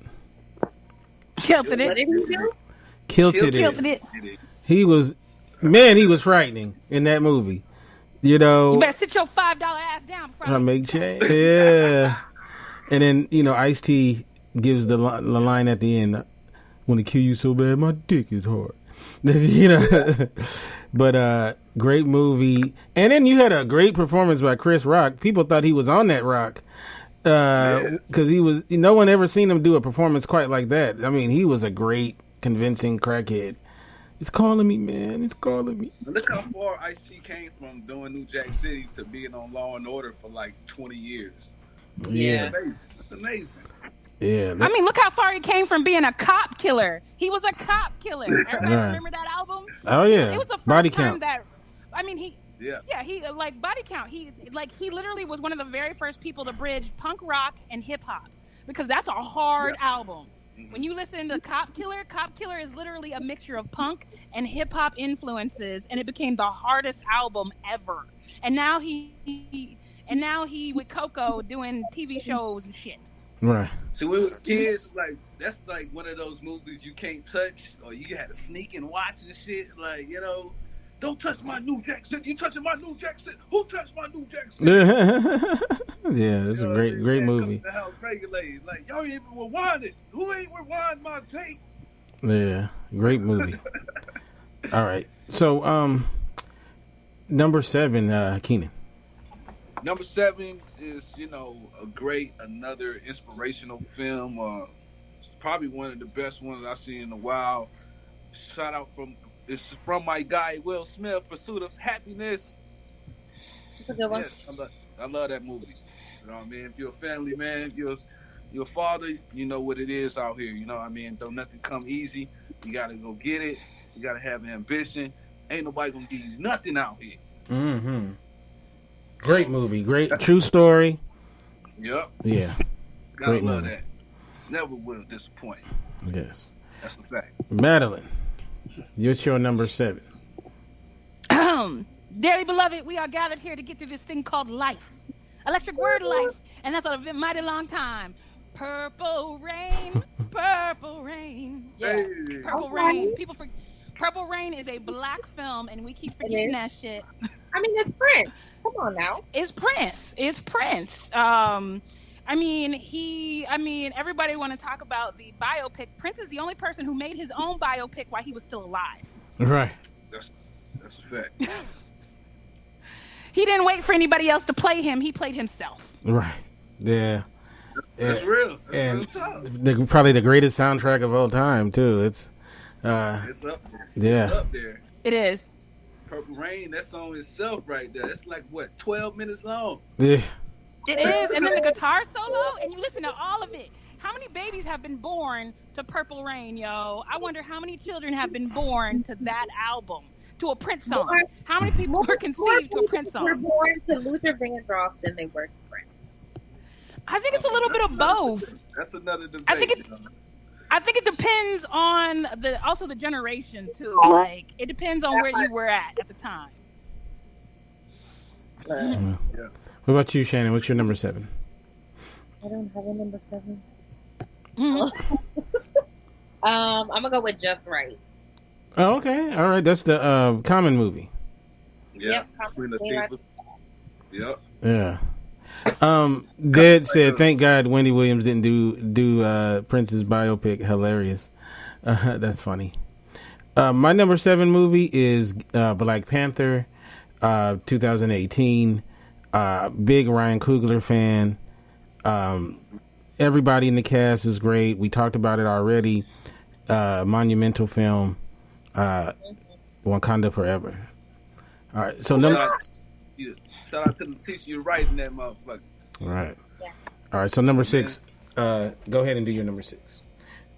S2: What did he do?
S1: Kilted it. He was frightening in that movie. You know,
S3: You better sit your $5 ass down before
S1: I make change. Yeah. And then, Ice-T gives the line at the end, want to kill you so bad, my dick is hard. But great movie. And then you had a great performance by Chris Rock. People thought he was on that rock. Because he was, no one ever seen him do a performance quite like that. I mean, he was a great, convincing crackhead. He's calling me, man. He's calling me.
S4: Look how far Ice-T came from doing New Jack City to being on Law and Order for like 20 years.
S1: Yeah.
S4: It's amazing.
S1: Yeah.
S3: I mean, look how far he came from being a cop killer. He was a cop killer. Everybody
S1: Right.
S3: remember that album?
S1: Oh, yeah.
S3: It was the first
S1: Body
S3: time
S1: Count.
S3: that, I mean, he like Body Count. He literally was one of the very first people to bridge punk rock and hip hop, because that's a hard album. When you listen to Cop Killer is literally a mixture of punk and hip hop influences, and it became the hardest album ever. And now he with Coco doing TV shows and shit.
S1: Right.
S4: So when we was kids, that's like one of those movies you can't touch, or you had to sneak and watch and shit. Like, don't touch my New Jack City. You touching my New Jack City? Who touched my New Jack City?
S1: Yeah, it's a great movie.
S4: The house regulated. Like, y'all ain't even rewind it. Who ain't rewind my tape?
S1: Yeah, great movie. All right. So, number 7, Keenan.
S4: Number 7 is, another inspirational film. It's probably one of the best ones I've seen in a while. Shout out it's from my guy Will Smith, Pursuit of Happiness.
S2: That's a good one.
S4: Yes, I love that movie. You know what I mean? If you're a family man, if you're a father, you know what it is out here. You know what I mean? Don't nothing come easy. You gotta go get it. You gotta have ambition. Ain't nobody gonna give you nothing out here.
S1: Mm-hmm. Great movie. Great true story.
S4: Yep.
S1: Yeah.
S4: Gotta
S1: Great
S4: love
S1: movie.
S4: that. Never will disappoint.
S1: Yes.
S4: That's a fact.
S1: Madeline, what's your number 7?
S3: Dearly beloved, we are gathered here to get through this thing called life. Electric word life. And that's a mighty long time. Purple rain, purple rain. Yeah,
S4: Hey.
S3: Purple Rain. Purple Rain is a black film, and we keep forgetting that shit.
S2: I mean, it's Prince. Come on now.
S3: It's Prince. Everybody want to talk about the biopic. Prince is the only person who made his own biopic while he was still alive.
S1: Right.
S4: That's a fact.
S3: He didn't wait for anybody else to play him. He played himself.
S1: Right. Yeah.
S4: That's real. That's
S1: And
S4: real talk.
S1: probably the greatest soundtrack of all time too. It's
S4: It's up there.
S1: yeah.
S4: It's up there.
S3: It is.
S4: Purple Rain, that song itself right there. It's like, 12 minutes long?
S1: Yeah.
S3: It is. And then the guitar solo, and you listen to all of it. How many babies have been born to Purple Rain, yo? I wonder how many children have been born to that album, to a Prince song. How many people were conceived to a Prince
S2: They were
S3: song?
S2: born to Luther Vandross than they were to Prince.
S3: I think it's a little bit of both.
S4: That's another debate.
S3: I think it depends on the generation too. Like, it depends on where you were at the time.
S1: Yeah. What about you, Shannon? What's your number 7?
S2: I don't have a number 7.
S3: Mhm.
S2: I'm gonna go with Just Right.
S1: Oh, okay. All right. That's the Common movie.
S4: Yeah.
S2: Yep.
S4: Queen Latifah. Yep.
S1: Yeah. Dead said, "Thank God Wendy Williams didn't do Prince's biopic. Hilarious." That's funny. My number 7 movie is Black Panther, 2018. Big Ryan Coogler fan. Everybody in the cast is great. We talked about it already. Monumental film. Wakanda Forever. All right. So
S4: Shout out to the teacher. You're writing that motherfucker.
S1: All right.
S2: Yeah.
S1: All right. So number 6. Go ahead and do your number 6.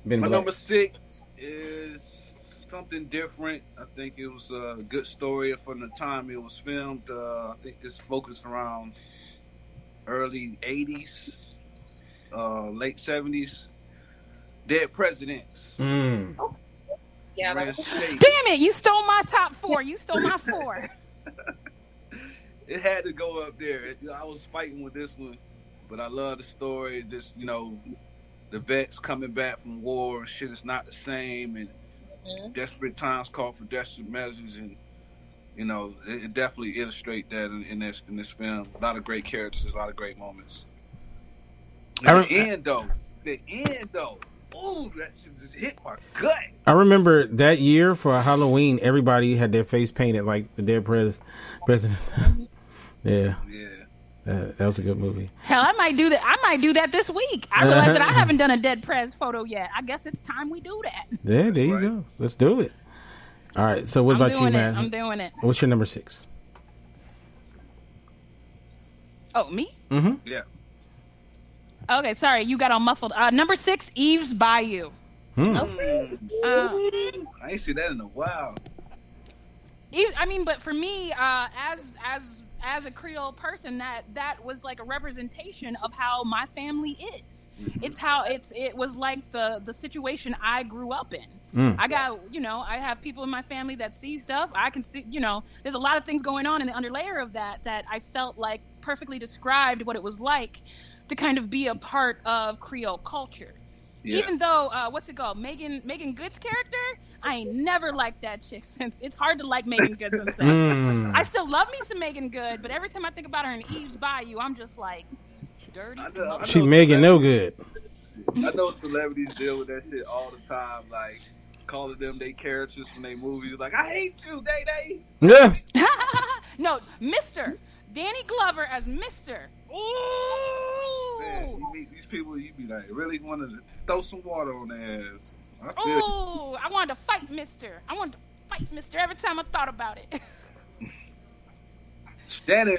S1: Ben
S4: My
S1: Black.
S4: number 6 is something different. I think it was a good story from the time it was filmed. I think it's focused around early 80s, late 70s. Dead Presidents.
S2: Yeah.
S4: Ran straight.
S3: Damn it! You stole my top 4. You stole my 4.
S4: It had to go up there. I was fighting with this one, but I love the story. Just, the vets coming back from war, shit is not the same, and desperate times call for desperate measures, and you know, it definitely illustrate that in this film. A lot of great characters, a lot of great moments. And the end though, ooh, that shit just hit my gut.
S1: I remember that year for Halloween, everybody had their face painted like the dead president. Yeah. That was a good movie.
S3: Hell, I might do that. I might do that this week. I realize that I haven't done a dead prez photo yet. I guess it's time we do that.
S1: Yeah, there you go. Let's do it. All right. So what about you, man?
S3: I'm doing it.
S1: What's your number 6?
S3: Oh, me?
S1: Mm-hmm.
S4: Yeah.
S3: Okay, sorry, you got all muffled. Number 6, Eve's Bayou.
S2: Okay.
S4: I ain't seen that in a while.
S3: I mean, but for me, as a Creole person, that was like a representation of how my family is. Mm-hmm. It was like the situation I grew up in. I got, I have people in my family that see stuff. I can see, there's a lot of things going on in the underlayer of that I felt like perfectly described what it was like to kind of be a part of Creole culture. Yeah. Even though, what's it called? Megan Good's character, I ain't never liked that chick since. It's hard to like Megan Good since then. I still love me some Megan Good, but every time I think about her in Eve's Bayou, I'm just like, dirty. I know
S1: she Megan no good.
S4: I know celebrities deal with that shit all the time, like calling them they characters from their movies. Like, I hate you, Day.
S1: Yeah.
S3: No, Mr. Danny Glover as Mr. Ooh.
S4: Man, you meet these people, you be like, really wanted to throw some water on their ass.
S3: Oh, I wanted to fight Mister. Every time I thought about it.
S4: Standing.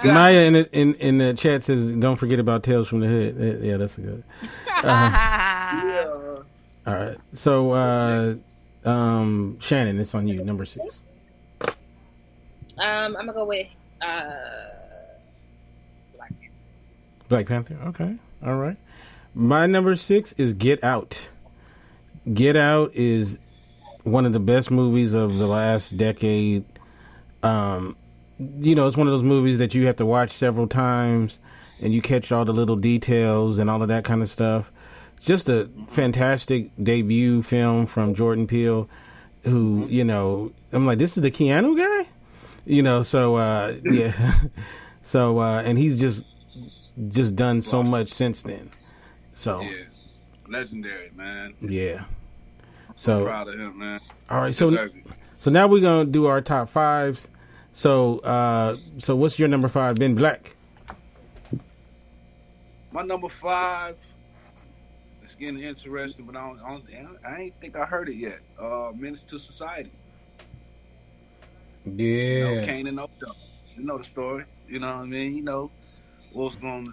S1: Maya in the chat says, "Don't forget about Tales from the Hood." Yeah, that's a good.
S4: Yeah.
S1: All right, so Shannon, it's on you. Number 6.
S2: I'm gonna go with
S1: Black Panther. Okay, all right. My number 6 is Get Out. Get Out is one of the best movies of the last decade. It's one of those movies that you have to watch several times and you catch all the little details and all of that kind of stuff. Just a fantastic debut film from Jordan Peele, who, I'm like, this is the Keanu guy? Yeah. So, and he's just done so much since then. So. Yeah.
S4: Legendary, man.
S1: Yeah. So
S4: I'm proud of him, man.
S1: All right, so now we're gonna do our top 5s. So what's your number 5, Ben Black?
S4: My number 5. It's getting interesting, but I ain't think I heard it yet. Menace to Society.
S1: Yeah.
S4: Kane and Ocho. You know the story. You know what I mean? You know what's going.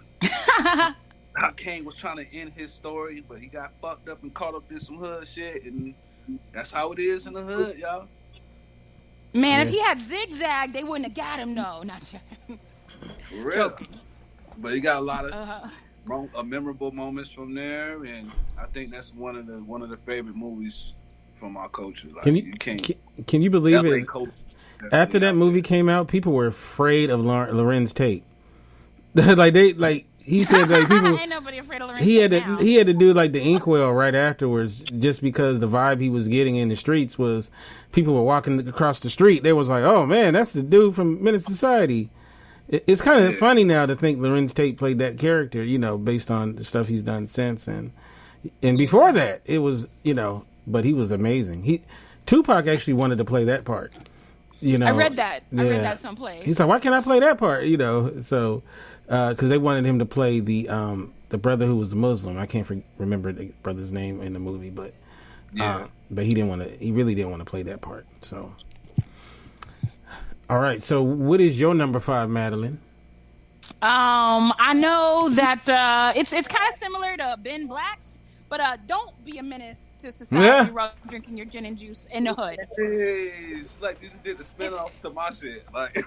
S4: How Kane was trying to end his story, but he got fucked up and caught up in some hood shit, and that's how it is in the hood, y'all.
S3: Man, if he had zigzag, they wouldn't have got him. No, not sure.
S4: For real. Joking. But he got a lot of memorable moments from there, and I think that's one of the favorite movies from our culture. Like,
S1: can you believe it? After that movie came out, people were afraid of Lorenz Tate. He said people.
S3: Ain't nobody afraid of Lorenz Tate now.
S1: He had to do like the inkwell right afterwards, just because the vibe he was getting in the streets was people were walking across the street. They was like, "Oh man, that's the dude from Menace to Society." It's kind of funny now to think Lorenz Tate played that character, based on the stuff he's done since, and before that, it was, but he was amazing. Tupac actually wanted to play that part. I
S3: read that. Yeah. I read that someplace.
S1: He's like, why can't I play that part? So because they wanted him to play the brother who was a Muslim. I can't remember the brother's name in the movie, but he didn't want to. He really didn't want to play that part. So, all right. So, what is your number 5, Madeline?
S3: I know that it's kind of similar to Ben Black's. But don't be a menace to society while drinking your gin and juice in the hood.
S4: It's like you just did the spin-off to my shit. Like.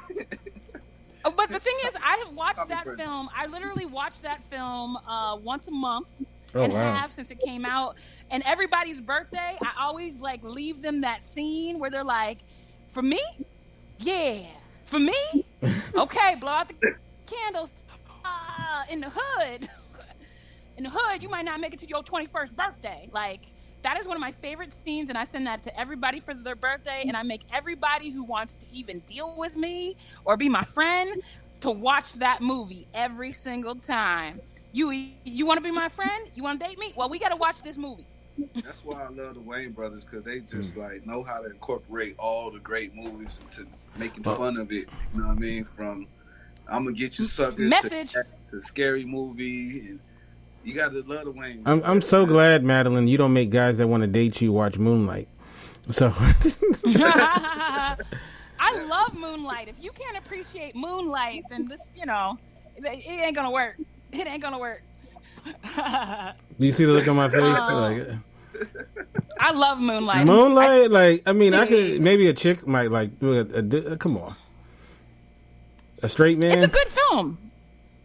S3: But the thing is, I have watched that film. I literally watch that film once a month and have since it came out. And everybody's birthday, I always leave them that scene where they're like, "For me, yeah. For me, okay. Blow out the candles in the hood." In the hood, you might not make it to your 21st birthday. That is one of my favorite scenes, and I send that to everybody for their birthday, and I make everybody who wants to even deal with me or be my friend to watch that movie every single time. You want to be my friend? You want to date me? Well, we got to watch this movie.
S4: That's why I love the Wayne brothers, because they just like know how to incorporate all the great movies into making fun of it. You know what I mean? From I'm gonna get you suckers
S3: Message
S4: to scary movie, and you gotta love the Wayne.
S1: I'm so glad, Madeline, you don't make guys that want to date you watch Moonlight. So
S3: I love Moonlight. If you can't appreciate Moonlight, then this, it ain't gonna work. It ain't gonna work.
S1: Do you see the look on my face?
S3: I love Moonlight.
S1: Moonlight, I could maybe a chick might like. Come on, a straight man.
S3: It's a good film.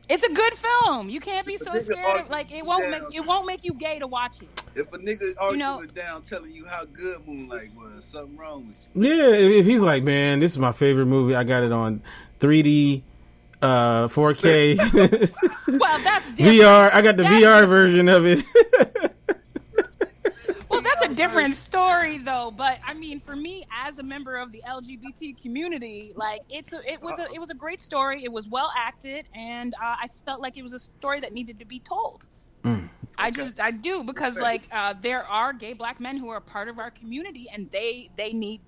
S3: It's a good film. You can't be so scared of it won't make you gay to watch it.
S4: If a nigga arguing down telling you how good Moonlight was, something wrong with you.
S1: Yeah, if he's like, man, this is my favorite movie. I got it on 3D. 4K.
S3: Well, that's different.
S1: VR. I got the VR version of it.
S3: Well, that's a different story, though. But I mean, for me, as a member of the LGBT community, like it was a great story. It was well acted, and I felt like it was a story that needed to be told. I do because there are gay black men who are part of our community, and they need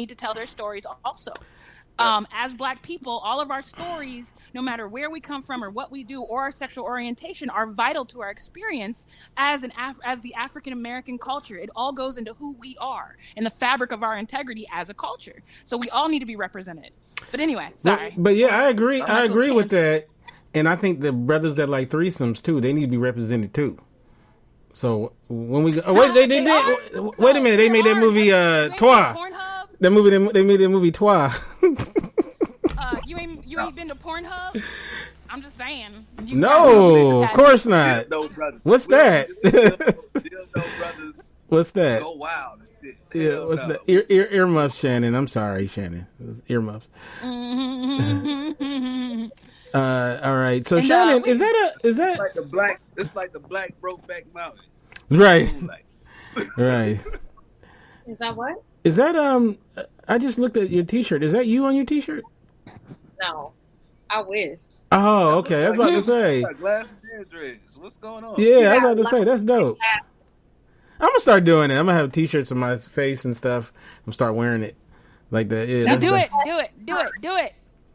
S3: to tell their stories also. As black people, all of our stories, no matter where we come from or what we do or our sexual orientation, are vital to our experience as the African American culture. It all goes into who we are and the fabric of our integrity as a culture. So we all need to be represented. But anyway, sorry.
S1: But yeah, I agree. I agree with that. And I think the brothers that like threesomes too, they need to be represented too. So when we go, wait a minute, they made that movie Toi. That movie, they made that movie Toi.
S3: You ain't been to Pornhub? I'm just saying.
S1: No, of course not. What's that? What's that?
S4: Go wild.
S1: Yeah, what's that? Earmuffs, Shannon. I'm sorry, Shannon. Earmuffs. All right. So, Shannon, is that
S4: It's like the black Brokeback Mountain.
S1: Right. Right.
S2: Is that what?
S1: Is that I just looked at your T-shirt. Is that you on your T-shirt?
S2: No, I wish.
S1: Oh, okay. I was about to say.
S4: Glass and dreads. What's going on?
S1: Yeah, I was about to say that's dope. I'm gonna start doing it. I'm gonna have T-shirts on my face and stuff. I'm gonna start wearing it like that. Yeah,
S3: now do it.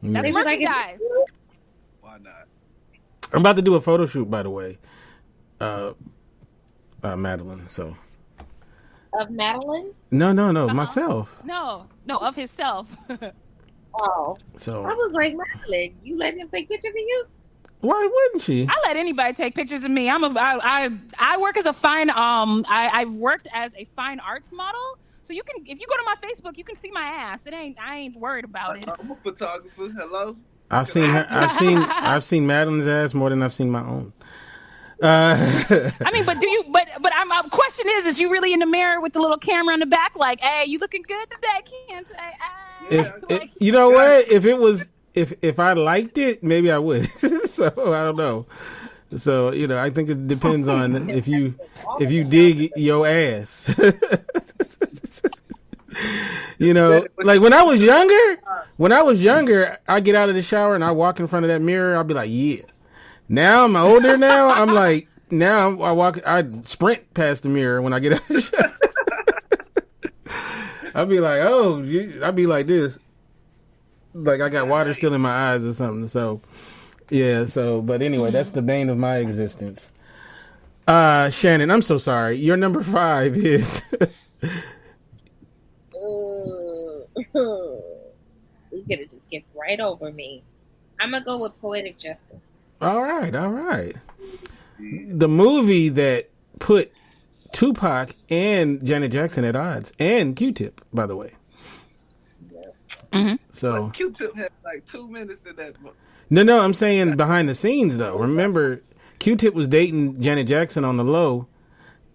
S3: That's merchandise.
S4: Why not?
S1: I'm about to do a photo shoot, by the way. Madeline. So.
S2: Of Madeline?
S1: No, myself.
S3: No, of himself.
S2: Oh.
S1: So
S2: I was like, Madeline, you let him take pictures of you?
S1: Why wouldn't she?
S3: I let anybody take pictures of me. I work as a fine I've worked as a fine arts model. So you can, if you go to my Facebook, you can see my ass. I ain't worried about it.
S4: I'm a photographer. Hello.
S1: I've seen Madeline's ass more than I've seen my own.
S3: I mean, but my question is you really in the mirror with the little camera on the back, like, hey, you looking good today, can't say,
S1: you know what? If I liked it, maybe I would. So I don't know. So I think it depends on if you dig your ass. Like when I was younger, I get out of the shower and I walk in front of that mirror. I'll be like, yeah. Now I'm older. Now I'm like, I sprint past the mirror when I get out of the shower. I'll be like, I'll be like this. Like I got water still in my eyes or something. So, yeah. So, but anyway, that's the bane of my existence. Shannon, I'm so sorry. Your number 5 is.
S2: You could have just skipped right over me. I'm gonna go with Poetic Justice.
S1: All right. The movie that put Tupac and Janet Jackson at odds, and Q-Tip, by the way.
S3: Mm-hmm.
S1: So
S4: but Q-Tip had like 2 minutes in that book.
S1: No, I'm saying behind the scenes though. Remember, Q-Tip was dating Janet Jackson on the low,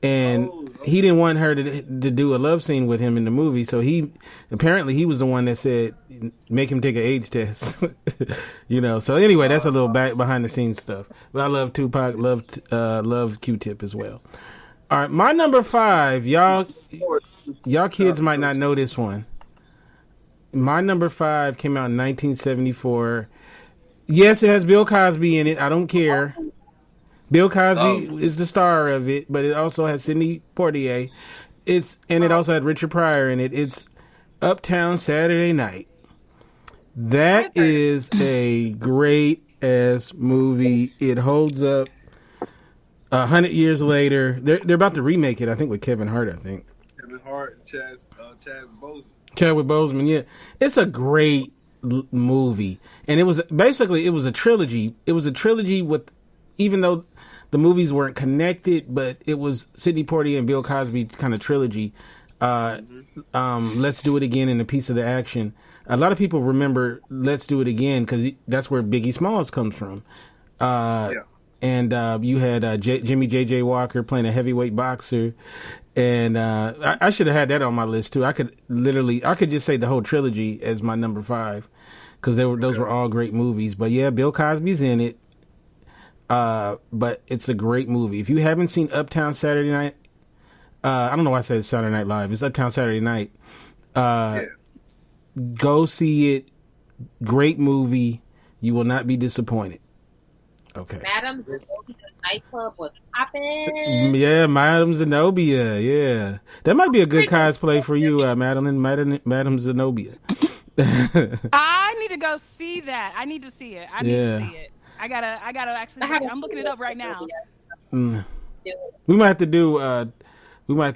S1: and he didn't want her to do a love scene with him in the movie. So he was the one that said, make him take an AIDS test. So anyway, that's a little back behind the scenes stuff. But I love Tupac, love Q-Tip as well. All right, my number 5, y'all kids might not know this one. My number 5 came out in 1974. Yes, it has Bill Cosby in it. I don't care. Bill Cosby is the star of it, but it also has Sidney Poitier. It also had Richard Pryor in it. It's Uptown Saturday Night. That is a great ass movie. It holds up 100 years later. They're about to remake it, I think, with Kevin Hart, I think.
S4: Kevin Hart and Boseman.
S1: Chadwick Boseman, yeah. It's a great movie. And it was a trilogy. It was a trilogy with, even though the movies weren't connected, but it was Sidney Poitier and Bill Cosby kind of trilogy. Let's Do It Again and A Piece of the Action. A lot of people remember Let's Do It Again because that's where Biggie Smalls comes from. And you had Jimmy J.J. Walker playing a heavyweight boxer. And I should have had that on my list, too. I could just say the whole trilogy as my number 5 because those were all great movies. But, yeah, Bill Cosby's in it. But it's a great movie. If you haven't seen Uptown Saturday Night, I don't know why I said Saturday Night Live. It's Uptown Saturday Night. Go see it. Great movie. You will not be disappointed. Okay.
S2: Madame Zenobia's nightclub was popping.
S1: Yeah, Madame Zenobia. Yeah, that might be a good cosplay for you, Madame Zenobia.
S3: I need to go see that. I need to see it. I need to see it. I gotta actually. I'm looking it up right now.
S1: We might have to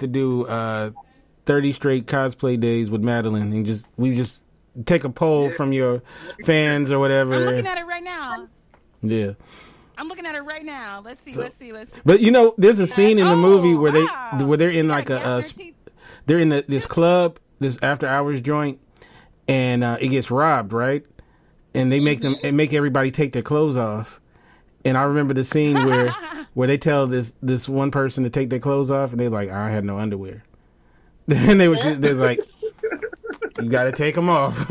S1: do 30 straight cosplay days with Madeline, and we just take a poll from your fans or whatever.
S3: I'm looking at it right now.
S1: Yeah.
S3: I'm looking at it right now. Let's see.
S1: But there's a scene in the movie where they're in like they're in this club, this after hours joint, and it gets robbed, right? And they make everybody take their clothes off. And I remember the scene where they tell this one person to take their clothes off, and they're like, I had no underwear. And they're like, you got to take them off.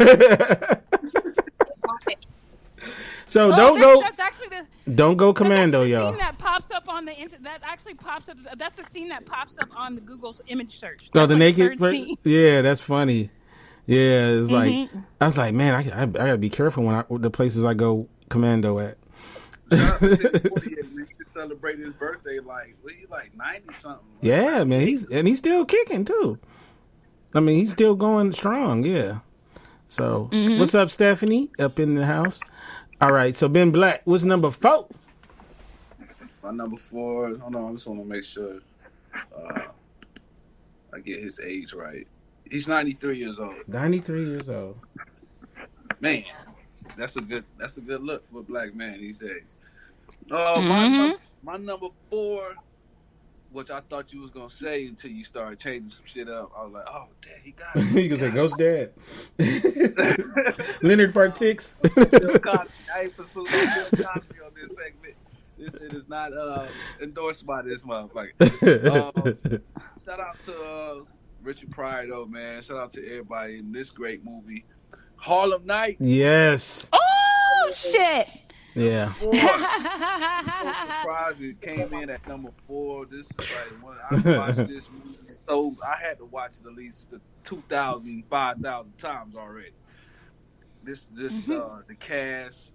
S1: So don't go commando, y'all.
S3: That pops up on the that actually pops up. That's the scene that pops up on the Google's image search.
S1: Oh, the naked scene. Yeah, that's funny. Yeah, it's like I was like, man, I gotta be careful when the places I go commando at.
S4: We celebrate his birthday like 90 something.
S1: Yeah, man, he's still kicking too. I mean, he's still going strong. Yeah. So what's up, Stephanie? Up in the house. All right, so Ben Black, what's number 4?
S4: My number 4, hold on, I just want to make sure I get his age right. He's 93 years old.
S1: 93 years old.
S4: Man, that's a good look for a black man these days. My number 4, which I thought you was gonna say until you started changing some shit up. I was like, oh damn, he got it.
S1: You can say Ghost Dad. Leonard Part 6.
S4: I ain't pursuing Bill Cosby on this segment. This shit is not endorsed by this motherfucker. Shout out to Richard Pryor though, man. Shout out to everybody in this great movie. Harlem Night.
S1: Yes.
S3: Oh shit.
S1: Yeah.
S4: I'm surprised it came in at number 4. This is like when I watched this movie, so I had to watch it at least 2,000, 5,000 times already. The cast,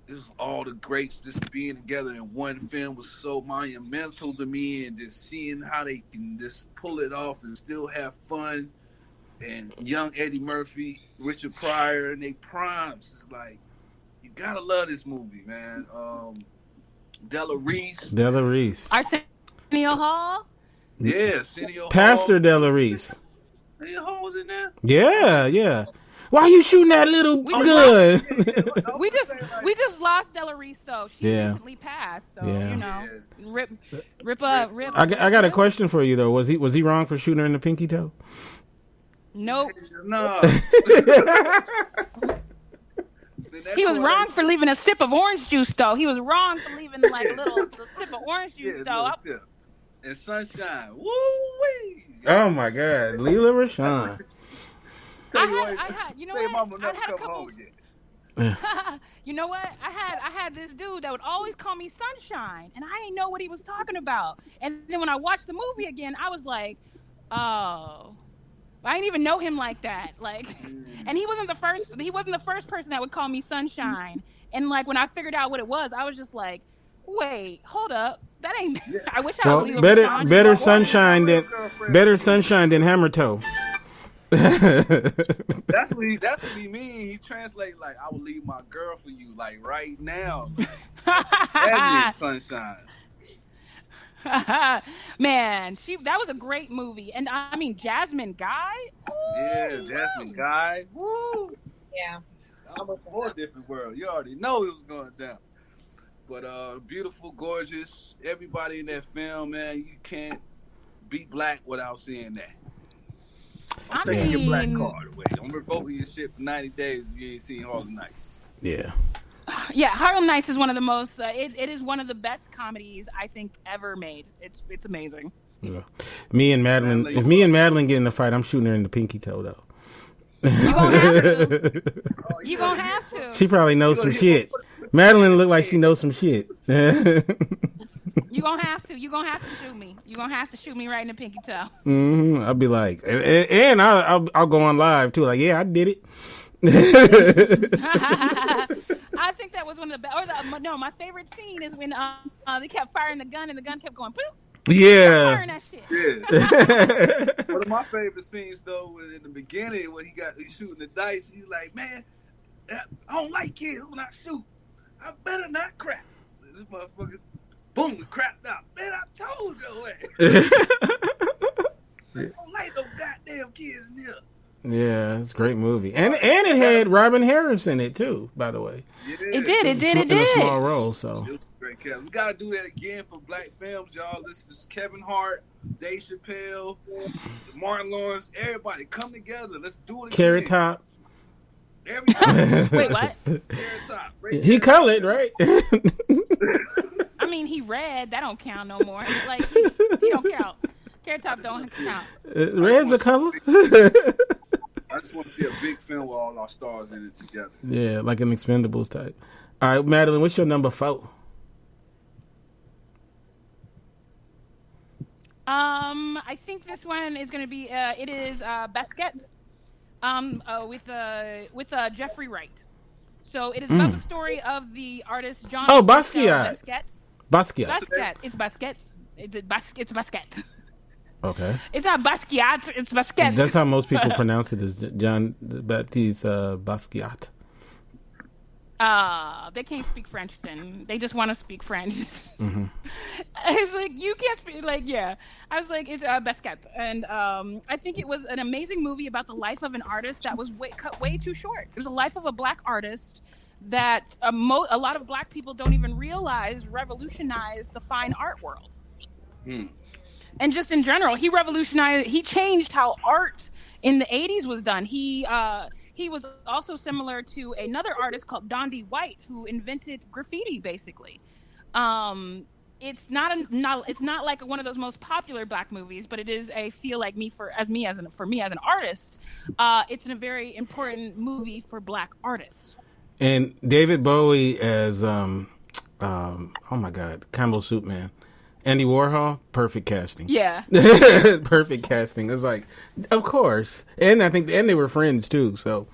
S4: this was all the greats just being together in one film was so monumental to me, and just seeing how they can just pull it off and still have fun. And young Eddie Murphy, Richard Pryor, and they primes. It's like, you gotta love this movie, man. Della Reese.
S3: Arsenio Hall.
S4: Yeah, Arsenio
S1: Pastor
S4: Hall.
S1: Della Reese.
S4: Arsenio Hall was in there.
S1: Yeah. Why you shooting that little gun?
S3: We just lost Della Reese though. She recently passed, so rip.
S1: I got a question for you though. Was he wrong for shooting her in the pinky toe?
S3: Nope.
S4: No.
S3: He was wrong for leaving a sip of orange juice, though. He was wrong for leaving like a little sip of orange juice, though.
S4: And Sunshine. Woo-wee.
S1: Oh, my God. Leela Rashawn.
S3: I had, you know what?
S4: Mama never come home again.
S3: You know what? I had this dude that would always call me Sunshine, and I didn't know what he was talking about. And then when I watched the movie again, I was like, oh, I didn't even know him like that. Like, and he wasn't the first. He wasn't the first person that would call me Sunshine. And like when I figured out what it was, I was just like, wait, hold up, that ain't. I wish I was
S1: better sunshine than hammer toe.
S4: That's what he mean. He translate like, I will leave my girl for you, like right now. That's sunshine.
S3: Man, that was a great movie. And I mean Jasmine Guy.
S4: Jasmine Guy. Woo.
S2: Yeah.
S4: Whole different world. You already know it was going down. But beautiful, gorgeous. Everybody in that film, man, you can't beat Black without seeing that. I'm taking your Black card away. I'm revoking your shit for 90 days if you ain't seen Harlem Nights.
S1: Yeah.
S3: Yeah, Harlem Nights is one of the most. It is one of the best comedies I think ever made. It's amazing.
S1: Yeah. Me and Madeline. If me and Madeline get in a fight, I'm shooting her in the pinky toe though.
S3: You gonna have to. You gonna have to.
S1: She probably knows some shit. Madeline look like she knows some shit.
S3: You gonna have to. You gonna have to shoot me. You gonna have to shoot me right in the pinky toe.
S1: Mm-hmm. I'll be like, and I'll go on live too. Like, yeah, I did it.
S3: I think that was one of the best. My favorite scene is when they kept firing the gun and the gun kept going. Poof.
S1: Yeah.
S3: Firing that shit.
S4: Yeah. One of my favorite scenes though was in the beginning when he's shooting the dice. He's like, man, I don't like kids when I shoot. I better not crap. This motherfucker, boom, crapped out. Man, I told you. I don't like those goddamn kids in here.
S1: Yeah, it's a great movie, and it had Robin Harris in it too. By the way,
S4: yeah,
S3: it did.
S1: In a small role. So
S4: it was great cast. We gotta do that again for Black films, y'all. This is Kevin Hart, Dave Chappelle, Martin Lawrence. Everybody come together. Let's do it again.
S1: Carrot Top.
S3: Wait, what?
S4: Carrot Top.
S1: He colored, right?
S3: I mean, he read. That don't count no more. Like he don't count. Carrot Top don't count.
S1: Red's a color.
S4: I just want to see a big film with all our stars in it together.
S1: Yeah, like an Expendables type. All right, Madeline, what's your number 4?
S3: I think this one is going to be. It is Basquiat, with Jeffrey Wright. So it is about the story of the artist John.
S1: Oh, Basquiat.
S3: Basquiat. It's Basquiat. It's Basquiat.
S1: Okay.
S3: It's not Basquiat, it's Basquiat.
S1: That's how most people pronounce it, is John Baptiste Basquiat.
S3: They can't speak French then. They just want to speak French.
S1: Mm-hmm.
S3: It's like, you can't speak, like, yeah. I was like, it's Basquiat. And I think it was an amazing movie about the life of an artist that was cut way too short. It was the life of a Black artist that a lot of Black people don't even realize revolutionized the fine art world. And just in general, he changed how art in the 80s was done. He was also similar to another artist called Dondi White, who invented graffiti, basically. It's not like one of those most popular Black movies, but it is a feel like for me as an artist. It's a very important movie for Black artists.
S1: And David Bowie as oh my God, Campbell Soup Man. Andy Warhol, perfect casting.
S3: Yeah.
S1: Perfect casting. It's like, of course. And I think they were friends too, so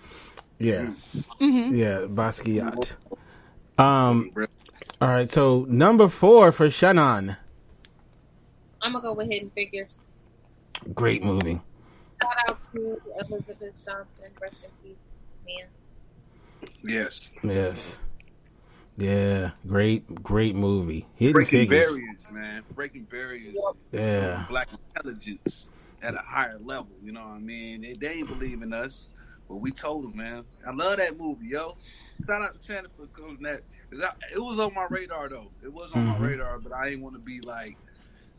S1: yeah. Mm-hmm. Yeah, Basquiat. All right, so number 4 for Shannon.
S2: I'm gonna go with Hidden Figures.
S1: Great movie.
S2: Shout out to Elizabeth Johnson, rest in peace, man.
S4: Yes.
S1: Yeah, great movie. Hidden
S4: Breaking
S1: Figures.
S4: barriers, man. Breaking barriers.
S1: Yeah.
S4: Black intelligence at a higher level. You know what I mean? They ain't believe in us, but we told them, man. I love that movie, yo. Shout out to Shannon for coming that. It was on my radar, though. It was on my radar, but I didn't want to be like,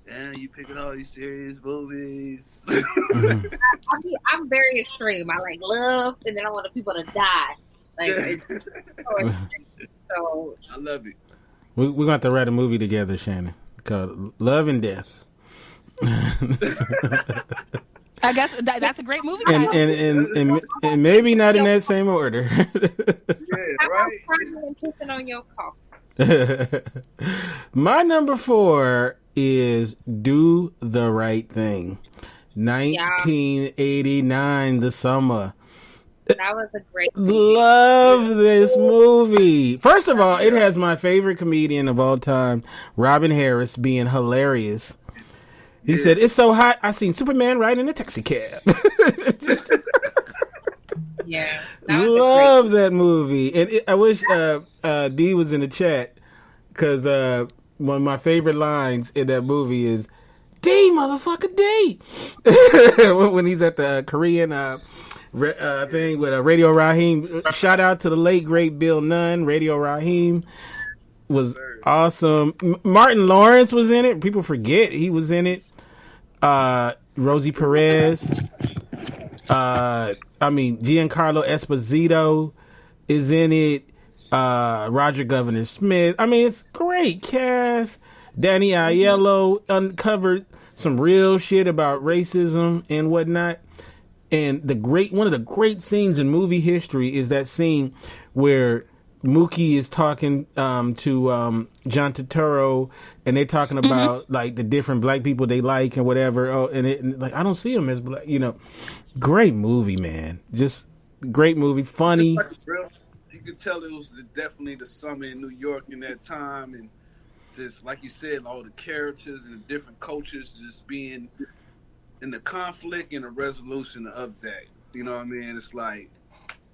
S4: damn, you picking all these serious movies.
S2: I'm very extreme. I like love, and then I want the people to die. Like, so
S4: I love it.
S1: We're going to have to write a movie together, Shannon, called Love and Death.
S3: I guess that's a great movie
S1: and
S3: title.
S1: and maybe not in that same order.
S4: Yeah,
S2: How about
S4: right.
S2: crying and kissing on your coffin?
S1: My number 4 is Do the Right Thing. 1989, the summer.
S2: That was a great
S1: Love this movie. First of all, it has my favorite comedian of all time, Robin Harris, being hilarious. He said, "It's so hot, I seen Superman riding a taxi cab."
S2: Yeah.
S1: Love that movie. And I wish D was in the chat, because one of my favorite lines in that movie is, "D, motherfucker, D." When he's at the Korean thing with Radio Raheem. Shout out to the late, great Bill Nunn. Radio Raheem was awesome. Martin Lawrence was in it. People forget he was in it. Rosie Perez. Giancarlo Esposito is in it. Roger Governor Smith. I mean, it's great cast. Danny Aiello uncovered some real shit about racism and whatnot. And one of the great scenes in movie history is that scene where Mookie is talking to John Turturro, and they're talking about like the different black people they like and whatever. Oh, and like, I don't see them as black, Great movie, man. Just great movie, funny.
S4: You could tell it was definitely the summer in New York in that time, and just like you said, all the characters and the different cultures just being in the conflict and the resolution of that. You know what I mean? It's like,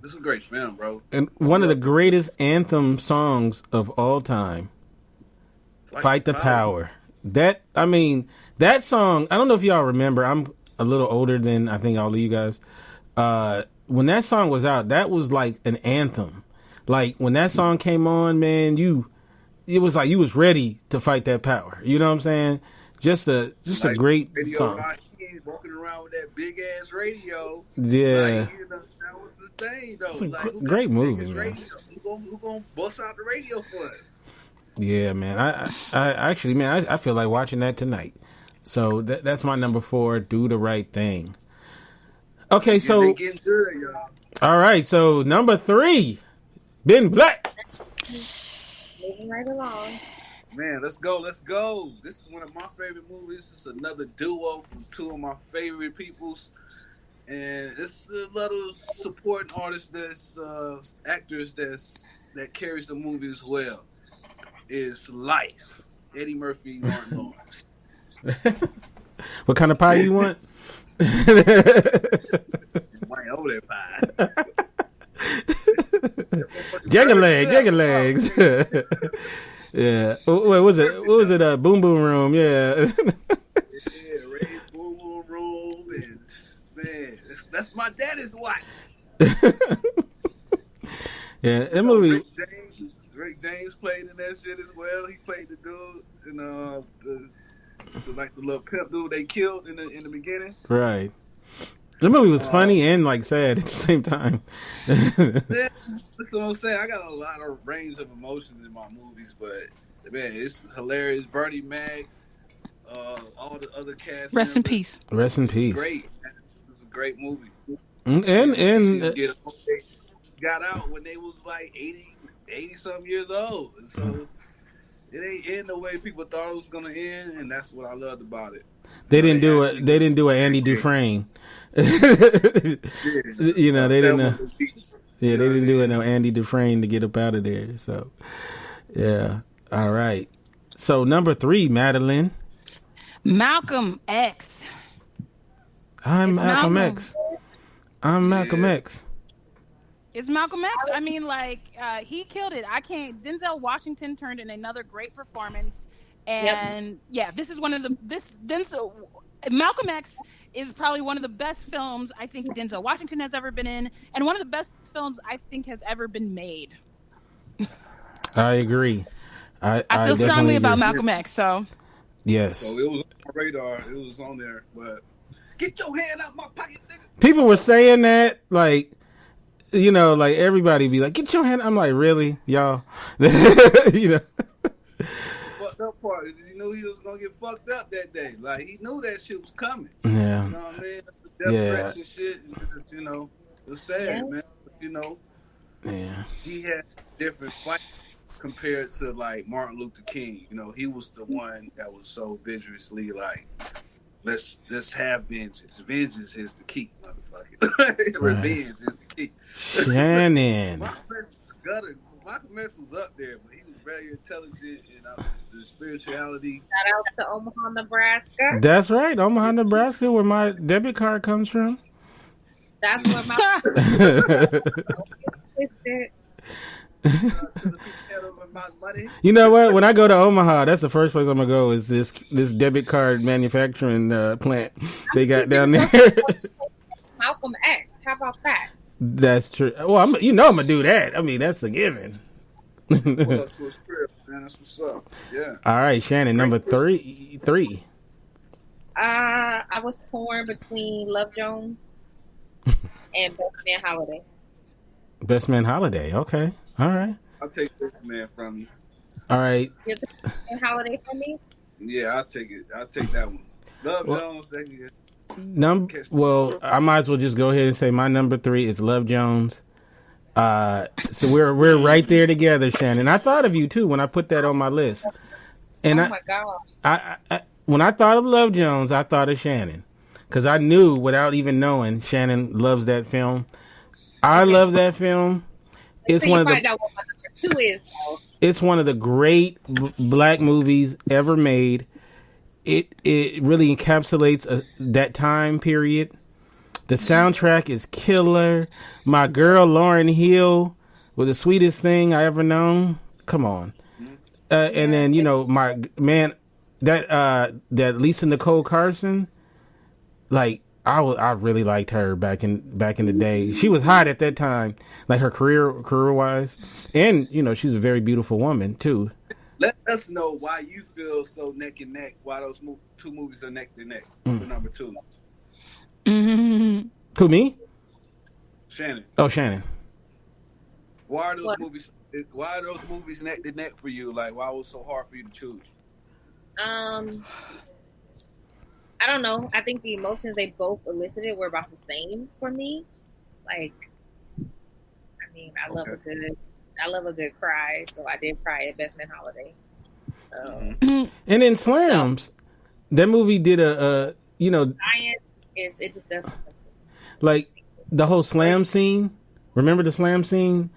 S4: this is a great film, bro. And
S1: one of the greatest anthem songs of all time, Fight the Power. That song, I don't know if y'all remember, I'm a little older than I think all of you guys. When that song was out, that was like an anthem. Like, when that song came on, man, it was like you was ready to fight that power. You know what I'm saying? Just a great song.
S4: Walking around with that big ass radio.
S1: Yeah.
S4: Like, that was the thing, though.
S1: It's a great movie, man.
S4: Who gonna bust out the radio for us?
S1: Yeah, man. I feel like watching that tonight. So that's my number 4. Do the Right Thing. Okay, so
S4: getting good, y'all.
S1: All right, so number 3, Ben Black.
S2: Moving right along.
S4: Man, let's go. This is one of my favorite movies. It's another duo from two of my favorite peoples. And it's a lot of supporting artists actors that carries the movie as well. Is Life. Eddie Murphy, Martin Lawrence.
S1: What kind of pie you want?
S4: Why over that pie?
S1: Jiggle legs. Yeah. What was it? Boom Boom Room. Yeah.
S4: Yeah, Ray's Boom Boom Room, and man, that's my daddy's wife.
S1: Yeah, that movie.
S4: Rick James played in that shit as well. He played the dude in the little pimp dude they killed in the beginning.
S1: Right. The movie was funny and like sad at the same time.
S4: Yeah, that's what I'm saying. I got a lot of range of emotions in my movies, but man, it's hilarious. Bernie Mac, all the other cast.
S3: Rest in peace.
S1: Rest in peace.
S4: Great. It's a great movie.
S1: And
S4: got out when they was like 80 something years old, and so it ain't end the way people thought it was gonna end, and that's what I loved about it.
S1: They didn't do it. They didn't do an Andy Dufresne. They didn't. Yeah, they didn't do it no Andy Dufresne to get up out of there. So, yeah. All right. So number 3, Madeline.
S3: Malcolm X.
S1: I'm Malcolm X. I'm Malcolm X.
S3: It's Malcolm X. I mean, like, he killed it. Denzel Washington turned in another great performance. And this is one of Malcolm X is probably one of the best films I think Denzel Washington has ever been in, and one of the best films I think has ever been made.
S1: I agree. I
S3: feel strongly about Malcolm X. So
S1: yes.
S4: So it was on my radar. It was on there, but get your hand out my pocket, nigga.
S1: People were saying that, like, like everybody be like, get your hand. I'm like, really, y'all?
S4: Fucked up part is he knew he was gonna get fucked up that day. Like, he knew that shit was coming.
S1: Yeah.
S4: You know what I mean? That's the death
S1: Yeah.
S4: threats and shit. And just, it was sad,
S2: Yeah.
S4: man.
S1: Yeah.
S4: He had different fights compared to like Martin Luther King. He was the one that was so vigorously like, let's have vengeance. Vengeance is the key, motherfucker. Revenge is the key.
S1: Shannon.
S4: Malcolm X was up there, but he was very intelligent and the spirituality.
S2: Shout out to Omaha, Nebraska.
S1: That's right. Omaha, Nebraska, where my debit card comes from.
S2: That's where my
S1: You know what? When I go to Omaha, that's the first place I'm gonna go. Is this debit card manufacturing plant they got down there?
S2: Malcolm X. How about that?
S1: That's true. Well, I'm gonna do that. I mean, that's a given.
S4: Well, that's what's real, man. That's what's up. Yeah.
S1: All right, Shannon, number three.
S2: I was torn between Love Jones and Best Man Holiday.
S1: Best Man Holiday. Okay. All right.
S4: I'll take Best Man from you.
S1: All right.
S2: You're the Best Man Holiday for me?
S4: Yeah, I'll take it. I'll take that one. Love Jones.
S1: Well, I might as well just go ahead and say my number 3 is Love Jones. So we're right there together, Shannon. I thought of you too when I put that on my list. And
S2: oh my God!
S1: I when I thought of Love Jones, I thought of Shannon because I knew without even knowing Shannon loves that film. I love that film. It's one of the.
S2: Out what my number 2 is, though.
S1: It's one of the great black movies ever made. It really encapsulates that time period. The soundtrack is killer. My girl Lauryn Hill was the sweetest thing I ever known. Come on. And then my man, that Lisa Nicole Carson, like I really liked her back in the day. She was hot at that time, like her career wise, and she's a very beautiful woman too.
S4: Let us know why you feel so neck and neck. Why those two movies are neck to neck for number 2.
S3: Mm-hmm.
S1: Who, me?
S4: Shannon.
S1: Oh, Shannon.
S4: Why are those movies? Why are those movies neck to neck for you? Like, why was it so hard for you to choose?
S2: I don't know. I think the emotions they both elicited were about the same for me. Like, I mean, I love a good cry, so I did cry at Best Man Holiday.
S1: And in Slams, that movie did
S2: it just doesn't.
S1: Like the whole slam scene. Remember the slam scene?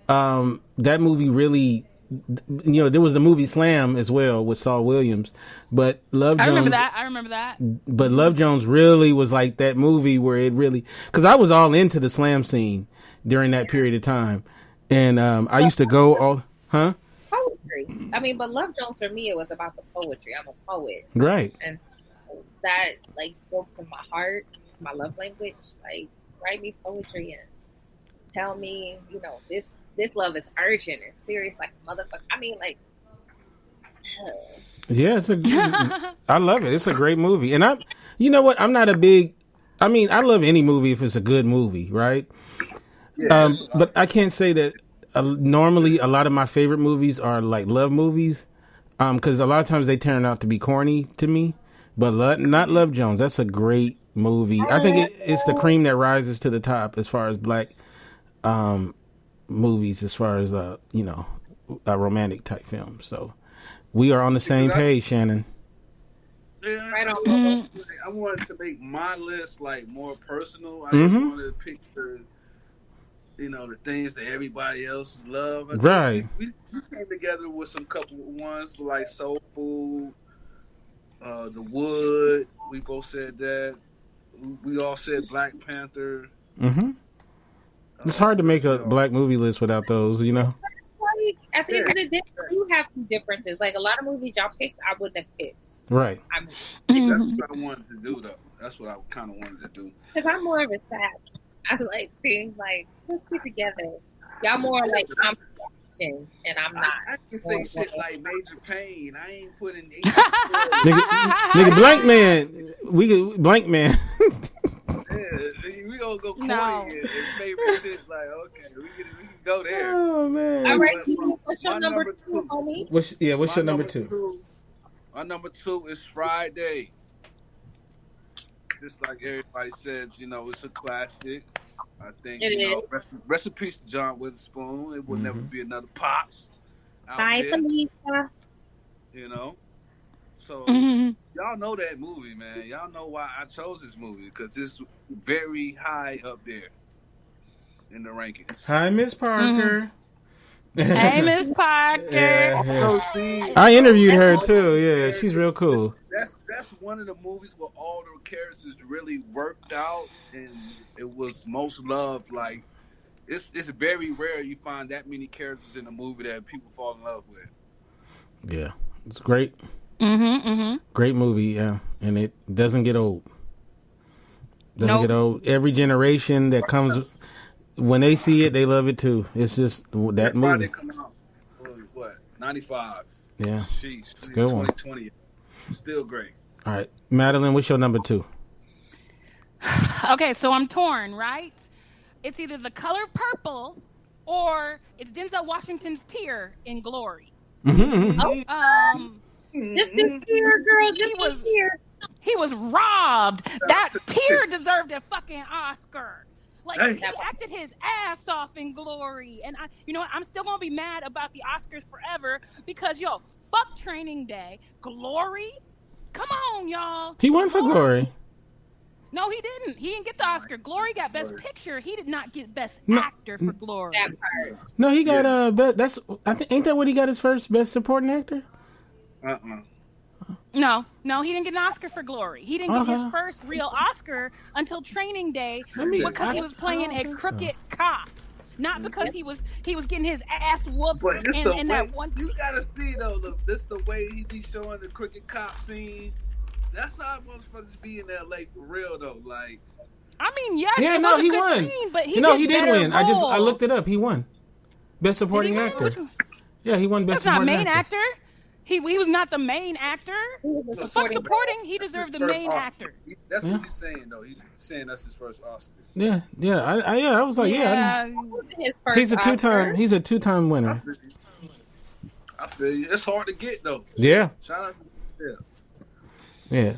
S1: That movie really, there was the movie Slam as well with Saul Williams, but Love Jones.
S3: I remember that.
S1: But Love Jones really was like that movie where it really, because I was all into the slam scene during that period of time, and I used to go all,
S2: poetry. I mean, but Love Jones for me, it was about the poetry. I'm a poet,
S1: right?
S2: And that like spoke to my heart, to my love language. Like, write me poetry and tell me, this love is urgent and serious, like a motherfucker. I mean, like,
S1: yeah, I love it. It's a great movie, and you know what? I'm not a big. I mean, I love any movie if it's a good movie, right? Yeah, but I can't say that. Normally, a lot of my favorite movies are like love movies, because a lot of times they turn out to be corny to me. But not Love Jones. That's a great movie. I think it's the cream that rises to the top as far as black movies, as far as a romantic type film. So we are on the same page, Shannon.
S4: Yeah, right on. I wanted to make my list like more personal. I didn't want to pick the things that everybody else love.
S1: Right.
S4: We came together with some couple ones like Soul Food. The Wood, we both said that. We all said Black Panther.
S1: It's hard to make a black movie list without those,
S2: At the end of the day, you have some differences. Like a lot of movies y'all picked, I wouldn't have picked.
S1: Right.
S4: That's what I wanted to do, though. That's what I kind of wanted to do.
S2: Because I'm more of a sad. I like things like, let's get together. Y'all more like and I'm not.
S4: I can say shit like Major Pain. I ain't putting
S1: nigga, Blank Man. Blank Man.
S4: We gonna go corny and favorite shit. Like, okay, we can go there.
S1: Oh man.
S2: All right, what's your number 2, homie?
S1: What's your number 2?
S4: My number 2 is Friday. just like everybody says, it's a classic. I think
S2: It is.
S4: rest in peace to John Witherspoon. It will never be another Pops out
S2: Bye,
S4: there.
S2: Felicia.
S4: So
S3: Mhm.
S4: y'all know that movie, man. Y'all know why I chose this movie because it's very high up there in the rankings.
S1: Hi, Miss Parker.
S3: Hey, Miss Parker.
S1: Yeah. I interviewed her too. Yeah, she's real cool.
S4: That's one of the movies where all the characters really worked out and it was most loved. Like it's very rare you find that many characters in a movie that people fall in love with.
S1: Yeah, it's great.
S3: Mm-hmm.
S1: Great movie, yeah, and it doesn't get old. Doesn't
S3: Nope.
S1: get old. Every generation that comes, when they see it, they love it too. It's just that movie.
S4: Come out, what 95?
S1: Yeah,
S4: Sheesh,
S1: it's a good one.
S4: 2020, still great.
S1: All right, Madeline, what's your number 2?
S3: Okay, so I'm torn, right? It's either The Color Purple or it's Denzel Washington's tear in Glory.
S2: Just this year, girl. Just this year.
S3: He was robbed. That tear deserved a fucking Oscar. Like,
S4: Hey.
S3: he acted his ass off in Glory. And I'm still going to be mad about the Oscars forever because, fuck Training Day. Glory? Come on, y'all.
S1: He won for Glory.
S3: No, he didn't. He didn't get the Oscar. Glory got Best Picture. He did not get Best
S1: No.
S3: Actor for Glory.
S2: That part.
S1: No, he got ain't that what he got his first Best Supporting Actor?
S3: No, he didn't get an Oscar for Glory. He didn't get his
S1: Uh-huh.
S3: first real Oscar until Training Day because he was playing a
S1: think so.
S3: crooked cop, not because he was getting his ass whooped
S4: But it's the
S3: in
S4: way
S3: that one.
S4: you gotta see though. This the way he be showing the crooked cop scene. That's how motherfuckers be in LA for real though. Like,
S3: I mean, yes,
S1: Yeah,
S3: it
S1: no,
S3: was a
S1: he
S3: good
S1: won.
S3: scene, but he
S1: did
S3: better
S1: win. I
S3: roles.
S1: looked it up. He won Best
S3: Did he
S1: Supporting
S3: win?
S1: Actor.
S3: Which one?
S1: Yeah, he won Best
S3: That's not
S1: Supporting
S3: main actor. He was not the main actor.
S2: was
S3: So
S2: a
S3: fuck
S2: supporting
S3: supporting. He deserved the
S4: first
S3: main
S4: Oscar.
S3: actor.
S4: That's
S1: Yeah.
S4: what he's saying though. He's saying that's his first Oscar.
S1: Yeah. I was like,
S2: His first
S1: he's a
S2: Oscar.
S1: two-time winner.
S4: I feel you. It's hard to get though.
S1: Yeah,
S4: Shout out to
S1: yeah.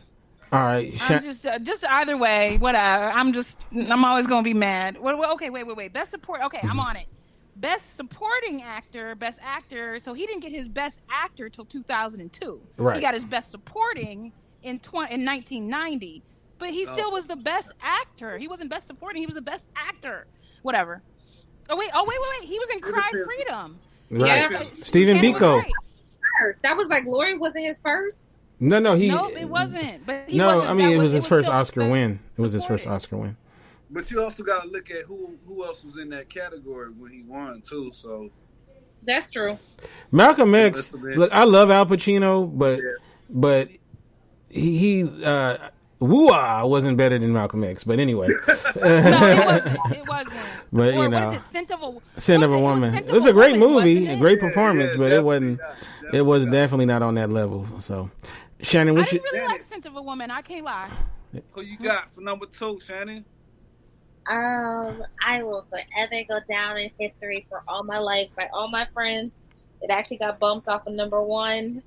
S1: All right,
S3: I'm just either way, whatever. I'm always gonna be mad. Okay, wait. Best support. Okay, I'm on it. Best supporting actor, best actor. So he didn't get his best actor till 2002.
S1: Right.
S3: He got his best supporting in 1990, but he still was the best actor. He wasn't best supporting. He was the best actor. Whatever. Oh wait. He was in Cry Freedom.
S1: right.
S2: Yeah.
S1: Stephen
S3: And it was
S1: Biko.
S3: great.
S2: First. That was like Glory wasn't his first.
S1: No,
S3: Nope, it wasn't. But he
S1: No,
S3: wasn't,
S1: I mean
S3: that
S1: it was his first
S3: still
S1: Oscar
S3: best
S1: win. It was his first
S3: supporting.
S1: Oscar win.
S4: But you also got to look at who else was in that category when he won too. So
S2: That's true.
S1: Malcolm X.
S4: Listen, man.
S1: Look, I love Al Pacino, but he Woo-ah wasn't better than Malcolm X. But anyway,
S3: No, it wasn't.
S1: But
S3: Or
S1: you know,
S3: what is it? Scent of a
S1: Woman.
S3: Scent
S1: It was
S3: of
S1: a great
S3: Woman,
S1: movie,
S3: wasn't
S1: a
S3: it?
S1: great performance, but it wasn't.
S4: definitely
S1: It was
S4: not.
S1: definitely not on that level. So, Shannon,
S3: I
S1: what's your?
S3: didn't really like Scent of a Woman. I can't lie.
S4: Who you got for number 2, Shannon?
S2: I will forever go down in history for all my life by all my friends. It actually got bumped off of number 1,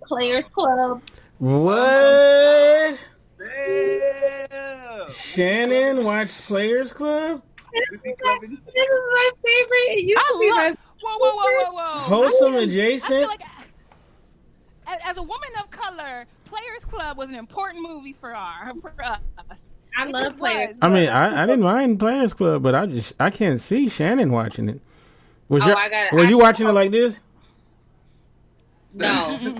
S2: Players Club.
S1: What?
S4: Damn.
S1: Shannon watched Players Club.
S2: This is my favorite. It used to be my
S3: Whoa.
S1: Wholesome
S3: I
S1: adjacent.
S3: feel like, as a woman of color, Players Club was an important movie for us.
S2: I
S3: It
S2: love
S3: just
S2: Players
S3: was.
S1: I mean, I didn't mind Players Club, but I can't see Shannon watching it. Were you watching it like this?
S2: No, I was over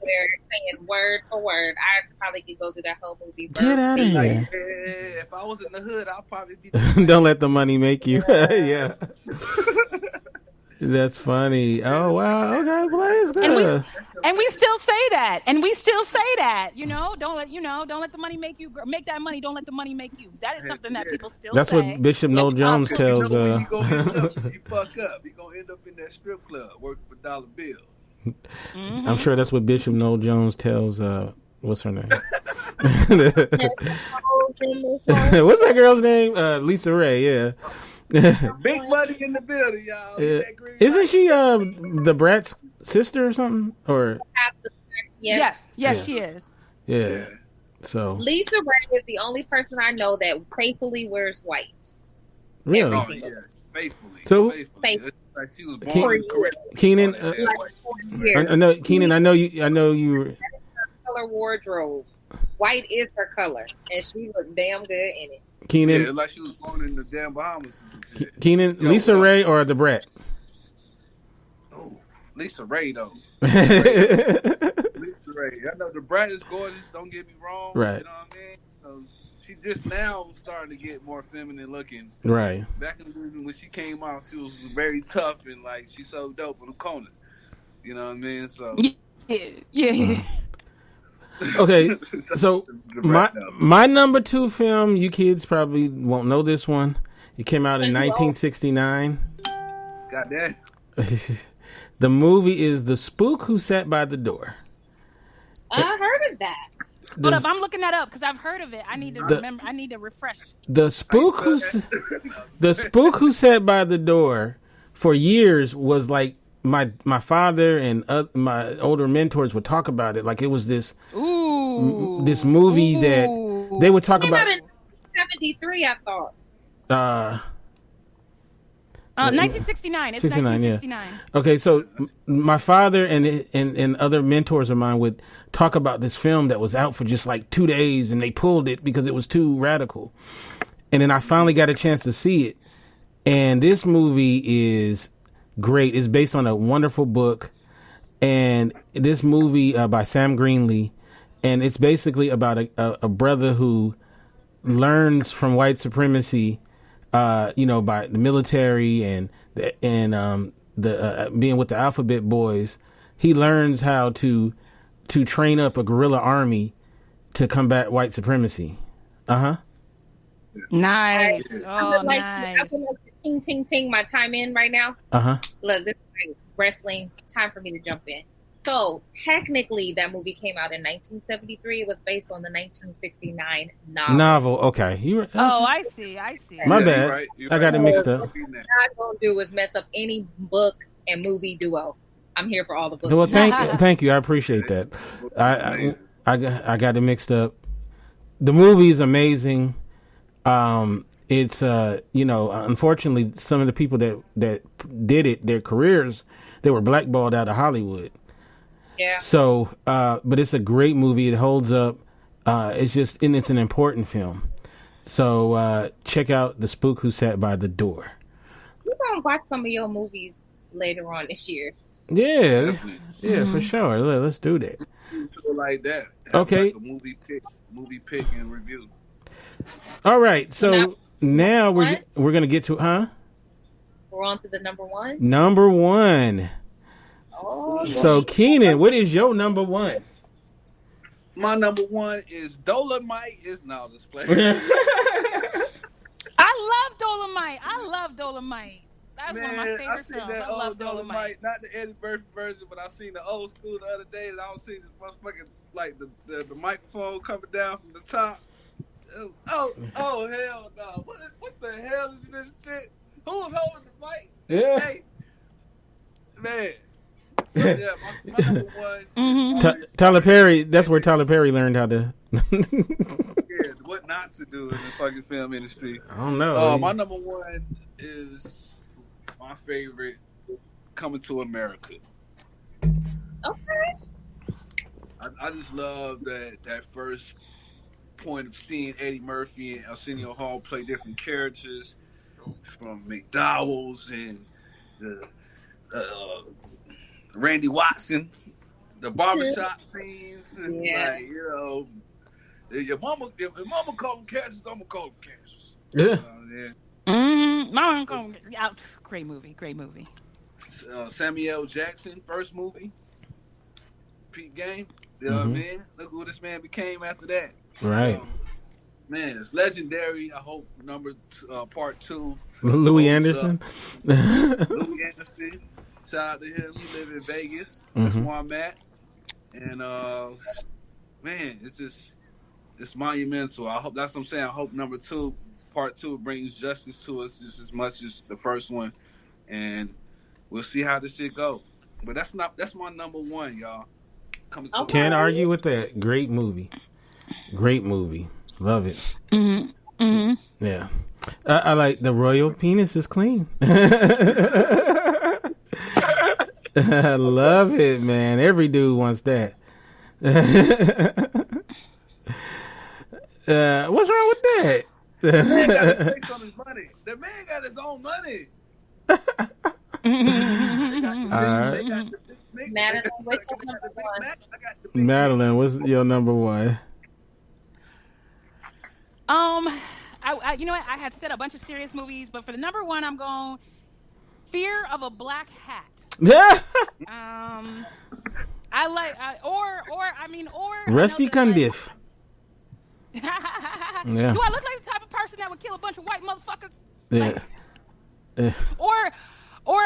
S2: there saying word for word. I probably could go through that whole movie.
S1: Get out of
S4: Like,
S1: here!
S4: if I was in the hood, I'd probably be.
S1: Don't let the money make you. Yeah, that's funny. Oh wow, okay, Players Club.
S3: And we still say that. Don't let the money make you. Make that money. Don't let the money make you. That is something that people still
S1: That's
S3: say.
S1: what Bishop Noel Jones tells.
S4: You know when you gonna end up, you fuck up. You gonna end up in that strip club working for dollar bill.
S3: Mm-hmm.
S1: I'm sure that's what Bishop Noel Jones tells. What's her name? What's that girl's name? Lisa Ray. Yeah.
S4: Big money in the building, y'all. That green
S1: Isn't
S4: light.
S1: she the Brat's sister or something? Or
S2: Yes.
S3: Yes, she is.
S1: yeah. So
S2: Lisa Ray is the only person I know that faithfully wears white.
S1: really,
S4: Oh yeah, faithfully.
S1: So-
S4: faithfully. It's like she was
S1: Ke-
S4: born correct.
S1: Keenan,
S2: Like 4 years.
S1: I know Keenan. I know you were.
S2: Color wardrobe. White is her color, and she looked damn good in it.
S1: Keenan,
S4: Yeah, like she was born in the damn Bahamas. And shit.
S1: Keenan,
S4: Yo,
S1: Lisa Ray or the Brat?
S4: Oh, Lisa Ray though.
S1: Right.
S4: Lisa Ray. I know the brat is gorgeous. Don't get me wrong.
S1: Right.
S4: You know what I mean? So she just now starting to get more feminine looking. Back in the, when she came out, she was very tough and like she's so dope in the corner. You know what I mean? So
S3: Yeah.
S1: Okay, so
S4: the brat now.
S1: my number 2 film, you kids probably won't know this one. It came out in 1969.
S4: Goddamn.
S1: The movie is The Spook Who Sat by the Door.
S2: I heard of that.
S3: Hold up, I'm looking that up because I've heard of it. I need to remember. I need to refresh.
S1: The Spook Who Sat by the Door for years was like my father and my older mentors would talk about it like it was this movie that they would talk
S2: It came
S1: about.
S2: out in 73, I thought.
S3: 1969. It's
S1: 69, yeah.
S3: 1969.
S1: Okay, so my father and other mentors of mine would talk about this film that was out for just like 2 days, and they pulled it because it was too radical. And then I finally got a chance to see it, and this movie is great. It's based on a wonderful book, and this movie by Sam Greenlee, and it's basically about a brother who learns from white supremacy. By the military and the being with the Alphabet Boys, he learns how to train up a guerrilla army to combat white supremacy.
S3: Nice.
S2: I would like
S3: Nice.
S2: to ting ting ting my time in right now. Look, this is like wrestling. Time for me to jump in. So technically, that movie came out in 1973. It was based on the 1969 novel.
S1: Okay, you were.
S3: I see.
S1: My
S4: Yeah,
S1: bad.
S4: you're right. You're
S1: I got it
S4: right.
S1: mixed up.
S2: What you're not gonna do is mess up any book and movie duo. I'm here for all the books.
S1: Well, thank you. I appreciate that. I got it mixed up. The movie is amazing. It's unfortunately some of the people that did it, their careers, they were blackballed out of Hollywood.
S2: Yeah.
S1: So, but it's a great movie. It holds up. It's an important film. So check out The Spook Who Sat by the Door.
S2: We're gonna watch some of your movies later on this year.
S1: Yeah, for sure. Let's do that.
S4: Like that.
S1: Okay.
S4: Like a movie pick and review.
S1: All right. So now we're gonna get to
S2: We're on to the number one.
S1: number 1.
S2: Oh,
S1: So Keenan, what is your number 1?
S4: My number 1 is Dolomite. Is now this play.
S3: I love Dolomite. That's one of my
S4: Man, I
S3: favorite
S4: seen
S3: films.
S4: that
S3: I love
S4: old
S3: Dolomite.
S4: not the Eddie Murphy version, but I seen the old school the other day, and I was seeing this motherfucking like the microphone coming down from the top. Oh hell no! What the hell is this shit? Who was holding the mic?
S1: Yeah.
S4: Hey, man. Yeah, my number 1.
S3: Mm-hmm.
S1: Tyler Perry. That's where Tyler Perry learned how to.
S4: Yeah, what not to do in the fucking film industry.
S1: I don't know.
S4: My number 1 is my favorite, Coming to America.
S2: okay.
S4: I just love that first point of seeing Eddie Murphy and Arsenio Hall play different characters from McDowell's and the Randy Watson, the barbershop scenes. It's like, your mama call them characters, I'm gonna call them characters.
S1: Yeah.
S3: Great movie.
S4: Samuel L. Jackson, first movie, Pete Game. You know what I mean? Look who this man became after that.
S1: Right.
S4: Man, it's legendary. I hope part 2.
S1: Louis Anderson.
S4: Louis Anderson. Shout out to him. He live in Vegas. That's where I'm at. And man, it's monumental. I hope that's what I'm saying. I hope part 2 brings justice to us just as much as the first one. And we'll see how this shit go. But that's my number 1, y'all.
S1: Can't argue with that. Great movie. Great movie. Love it.
S3: Mm-hmm. Mm-hmm.
S1: Yeah. I like the royal penis is clean. I love it, man. Every dude wants that. What's wrong with that?
S4: The man got his face on his money. The man got his own money.
S2: Madeline, what's your number one?
S1: Madeline, what's your number one?
S3: I you know what? I had said a bunch of serious movies, but for the number one, I'm going Fear of a Black Hat. I like, or
S1: Rusty Cundiff.
S3: Yeah.
S1: Yeah.
S3: Do I look like the type of person that would kill a bunch of white motherfuckers?
S1: Yeah.
S3: Or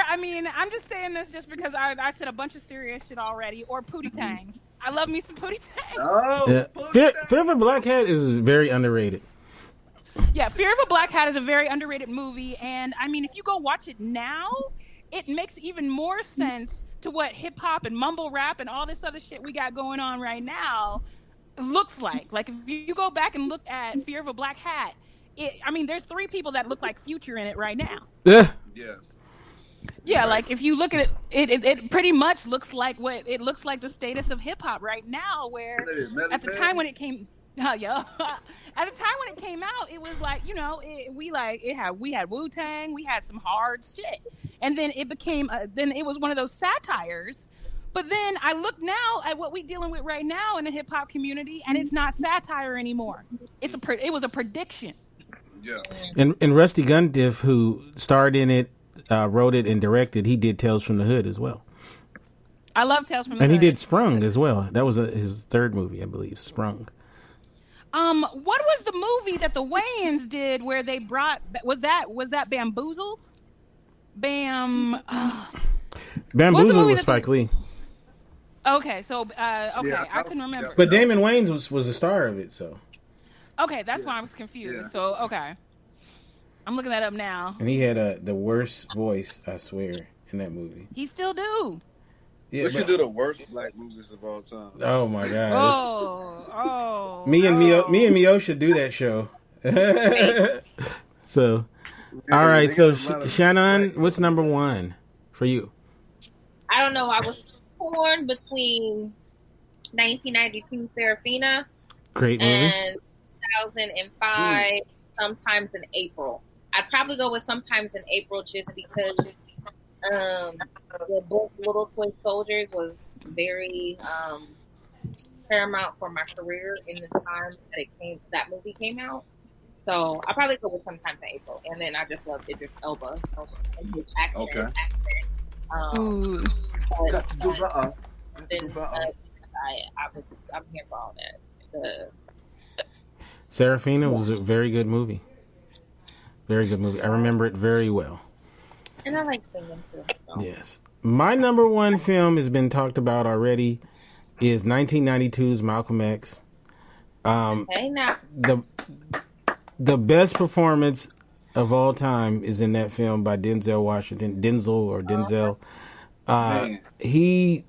S3: I mean, I'm just saying this just because I said a bunch of serious shit already. Or Pootie Tang. I love me some Pootie Tang.
S4: Oh,
S1: Yeah. Fear of a Black Hat is very underrated.
S3: Yeah, Fear of a Black Hat is a very underrated movie, and I mean, if you go watch it now, it makes even more sense to what hip hop and mumble rap and all this other shit we got going on right now looks like. Like, if you go back and look at Fear of a Black Hat, there's 3 people that look like Future in it right now.
S1: Yeah.
S4: Yeah.
S3: Yeah, like if you look at it pretty much looks like the status of hip hop right now. Where at the time when it came, at the time when it came out, it was like, you know, we had Wu-Tang, we had some hard shit, and then it became then it was one of those satires. But then I look now at what we're dealing with right now in the hip hop community, and it's not satire anymore. It was a prediction.
S4: Yeah.
S1: And Rusty Cundiff, who starred in it, wrote it and directed, he did Tales from the Hood as well.
S3: I love Tales from the
S1: And
S3: Hood.
S1: he did Sprung as well. That was his third movie, I believe, Sprung.
S3: What was the movie that the Wayans did where they brought, was that Bamboozled?
S1: Bamboozled was Spike Lee.
S3: Okay, so
S4: Yeah,
S3: I couldn't remember.
S1: But Damon Wayans was the star of it, so.
S3: Okay, that's why I was confused.
S4: Yeah.
S3: So okay, I'm looking that up now.
S1: And he had the worst voice, I swear, in that movie.
S3: He still do.
S1: Yeah,
S4: We should do the worst black movies of all time.
S1: Oh my god!
S3: Me
S1: and Mio should do that show. So, all right. So, Shannon, what's number one for you?
S2: I don't know. I was torn between 1992 Serafina
S1: Great movie.
S2: and 2005 Sometimes in April. I'd probably go with Sometimes in April just because the book Little Toy Soldiers was very paramount for my career in the time that movie came out. So I'll probably go with Sometimes in April, and then I just love Idris Elba and his accent.
S4: Okay.
S3: Ooh.
S2: I'm here for all that.
S1: Serafina was a very good movie. Very good movie. I remember it very well.
S2: And I like singing too. So.
S1: Yes. My number one film has been talked about already. Is 1992's Malcolm X.
S2: Okay, now.
S1: The best performance of all time is in that film by Denzel Washington. Denzel. He's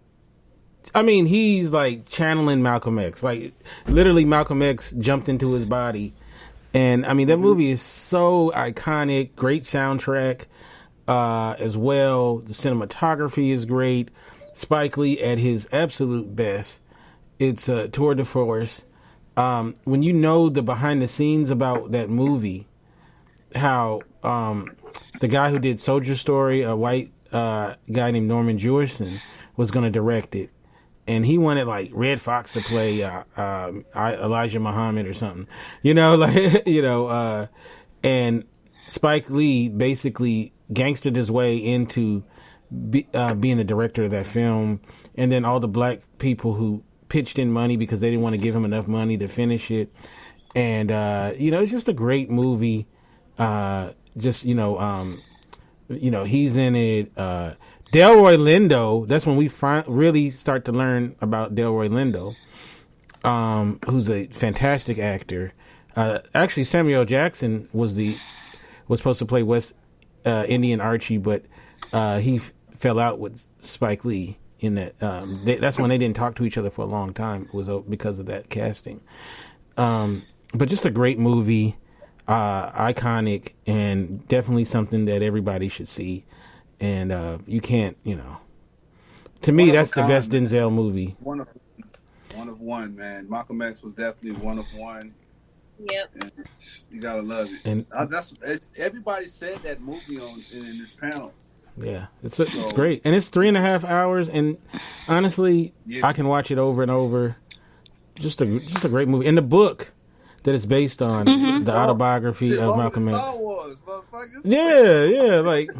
S1: like channeling Malcolm X. Like literally Malcolm X jumped into his body. And I mean, that movie is so iconic. Great soundtrack as well. The cinematography is great. Spike Lee at his absolute best. It's a tour de force. When you know the behind the scenes about that movie, how the guy who did Soldier Story, a white guy named Norman Jewison, was going to direct it. And he wanted like Red Fox to play Elijah Muhammad or something, and Spike Lee basically gangstered his way into being the director of that film. And then all the black people who pitched in money because they didn't want to give him enough money to finish it. And, it's just a great movie. He's in it. Delroy Lindo, that's when we really start to learn about Delroy Lindo, who's a fantastic actor. Actually, Samuel Jackson was supposed to play West Indian Archie, but he fell out with Spike Lee in that. That's when they didn't talk to each other for a long time. It was because of that casting. But just a great movie, iconic, and definitely something that everybody should see. And you can't, to me, that's the best Denzel movie.
S4: One of one, man. Malcolm X was definitely one of one.
S2: Yep.
S4: And you gotta love it. And everybody said that movie in this panel.
S1: Yeah, it's great, and it's 3.5 hours. And honestly, I can watch it over and over. Just a great movie. And the book that it's based on, the autobiography of Malcolm X.
S4: Star Wars, motherfuckers.
S1: Yeah. Like,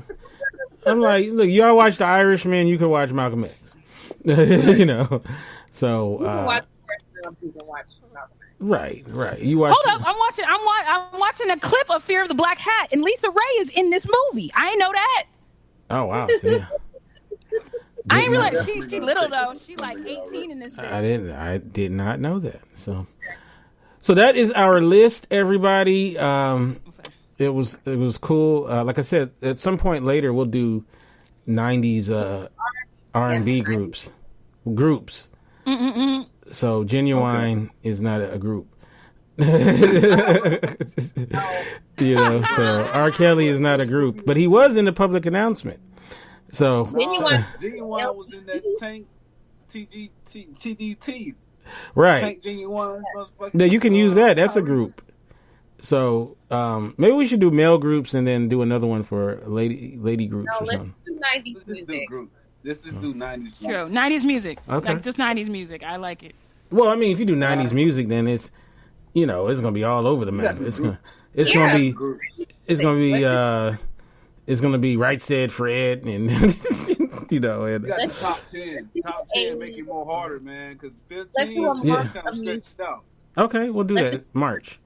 S1: I'm like, look, y'all watch The Irishman, you can watch Malcolm X. So
S2: You can watch
S1: right. You watch.
S3: Hold up, I'm watching a clip of Fear of the Black Hat, and Lisa Ray is in this movie. I ain't know that.
S1: Oh wow! See.
S3: I didn't realize she's little though. She's like 18 in this film.
S1: I did not know that. So that is our list, everybody. It was cool. Like I said, at some point later we'll do 90s R&B groups. So Genuine is not a group. So R. Kelly is not a group, but he was in the public announcement. So
S4: Genuine was in that Tank TDT.
S1: Right.
S4: Tank Genuine, motherfucker.
S1: No, you can use that. That's a group. So maybe we should do male groups and then do another one for lady groups or something.
S2: Let's do 90s
S4: groups. Let's just do 90s.
S3: True. 90s music.
S1: Okay.
S3: Like just 90s music. I like it.
S1: Well, I mean, if you do 90s music, then it's it's gonna be all over the map. It's gonna be Right Said Fred and
S4: You got the top 10. Top 10 make it more harder, man. Because 15 kind of stretched out.
S1: Okay, we'll do that. March.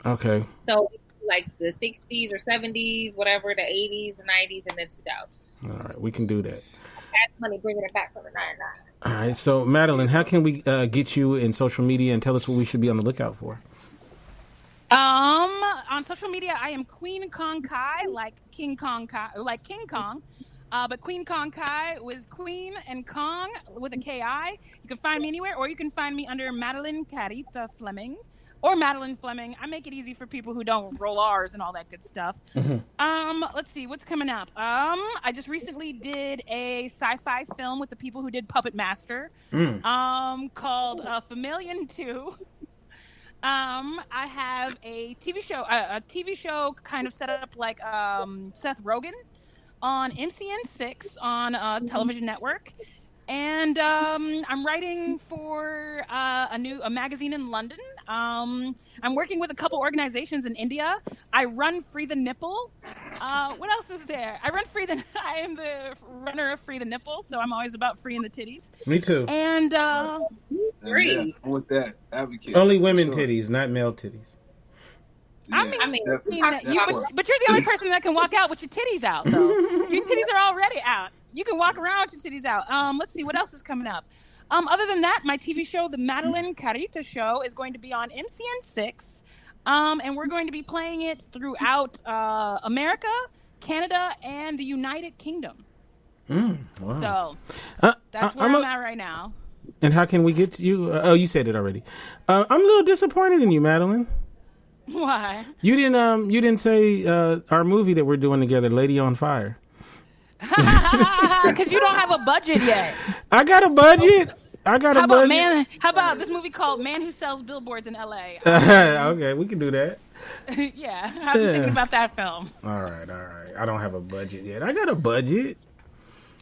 S1: Okay.
S2: So like the 60s or 70s, whatever, the 80s, the 90s, and then 2000s.
S1: All right, we can do that.
S2: That's money bringing it back from the 99.
S1: All right, so Madeline, how can we get you in social media and tell us what we should be on the lookout for?
S3: On social media, I am Queen Kong Kai, like King Kong, but Queen Kong Kai was Queen and Kong with a K-I. You can find me anywhere, or you can find me under Madeline Carita Fleming. Or Madeline Fleming. I make it easy for people who don't roll R's and all that good stuff. Let's see what's coming up. I just recently did a sci-fi film with the people who did Puppet Master, called Familian 2. I have a TV show kind of set up like Seth Rogen on MCN6 on a television network. And I'm writing for a magazine in London. I'm working with a couple organizations in India. I run Free the Nipple. What else is there? I am the runner of Free the Nipple, so I'm always about freeing the titties.
S1: Me too.
S3: And
S2: Free.
S4: With that advocate.
S1: Only women titties, not male titties.
S3: Yeah, but you're the only person that can walk out with your titties out, though. Your titties are already out. You can walk around with your titties out. Let's see what else is coming up. Other than that, my TV show, The Madeline Carita Show, is going to be on MCN6, and we're going to be playing it throughout America, Canada, and the United Kingdom.
S1: Wow.
S3: So that's where I'm at right now.
S1: And how can we get to you? Oh, you said it already. I'm a little disappointed in you, Madeline.
S3: Why?
S1: You didn't say our movie that we're doing together, Lady on Fire.
S3: Because you don't have a budget yet.
S1: I got a budget. How
S3: about this movie called Man Who Sells Billboards in L.A.?
S1: Okay, we can do that.
S3: Yeah, I've been thinking about that film.
S1: All right. I don't have a budget yet. I got a budget.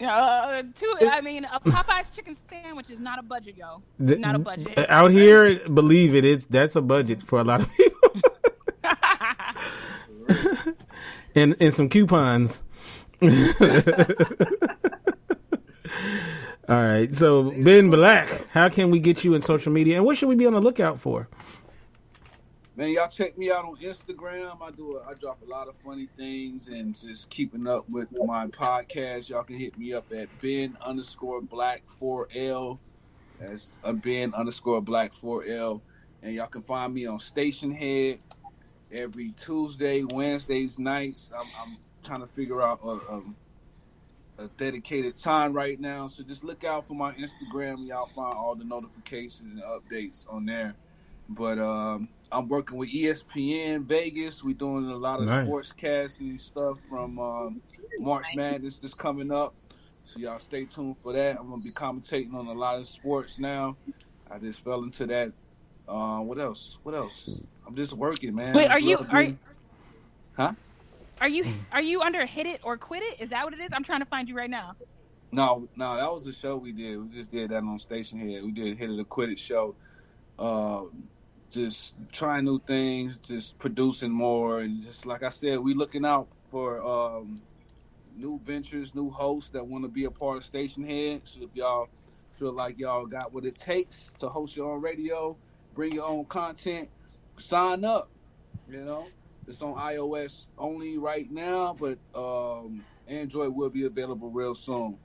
S3: A Popeye's chicken sandwich is not a budget, yo. Not a budget.
S1: Out here, believe it, that's a budget for a lot of people. and some coupons. All right. So Ben Black, how can we get you in social media, and what should we be on the lookout for?
S4: Man, y'all check me out on Instagram. I drop a lot of funny things and just keeping up with my podcast. Y'all can hit me up at Ben_Black4L. That's a Ben_Black4L. And y'all can find me on Station Head every Tuesday, Wednesdays nights. I'm trying to figure out a dedicated time right now. So just look out for my Instagram. Y'all find all the notifications and updates on there. But I'm working with ESPN Vegas. We're doing a lot of
S1: Nice.
S4: sportscasting stuff from March Madness that's coming up. So y'all stay tuned for that. I'm gonna be commentating on a lot of sports now. I just fell into that. What else? I'm just working, man.
S3: Wait,
S4: Huh?
S3: Are you under Hit It or Quit It? Is that what it is? I'm trying to find you right now.
S4: No, that was the show we did. We just did that on Station Head. We did Hit It or Quit It show. Just trying new things, just producing more, and just like I said, we looking out for new ventures, new hosts that want to be a part of Station Head. So if y'all feel like y'all got what it takes to host your own radio, bring your own content, sign up. You know, it's on iOS only right now, but Android will be available real soon.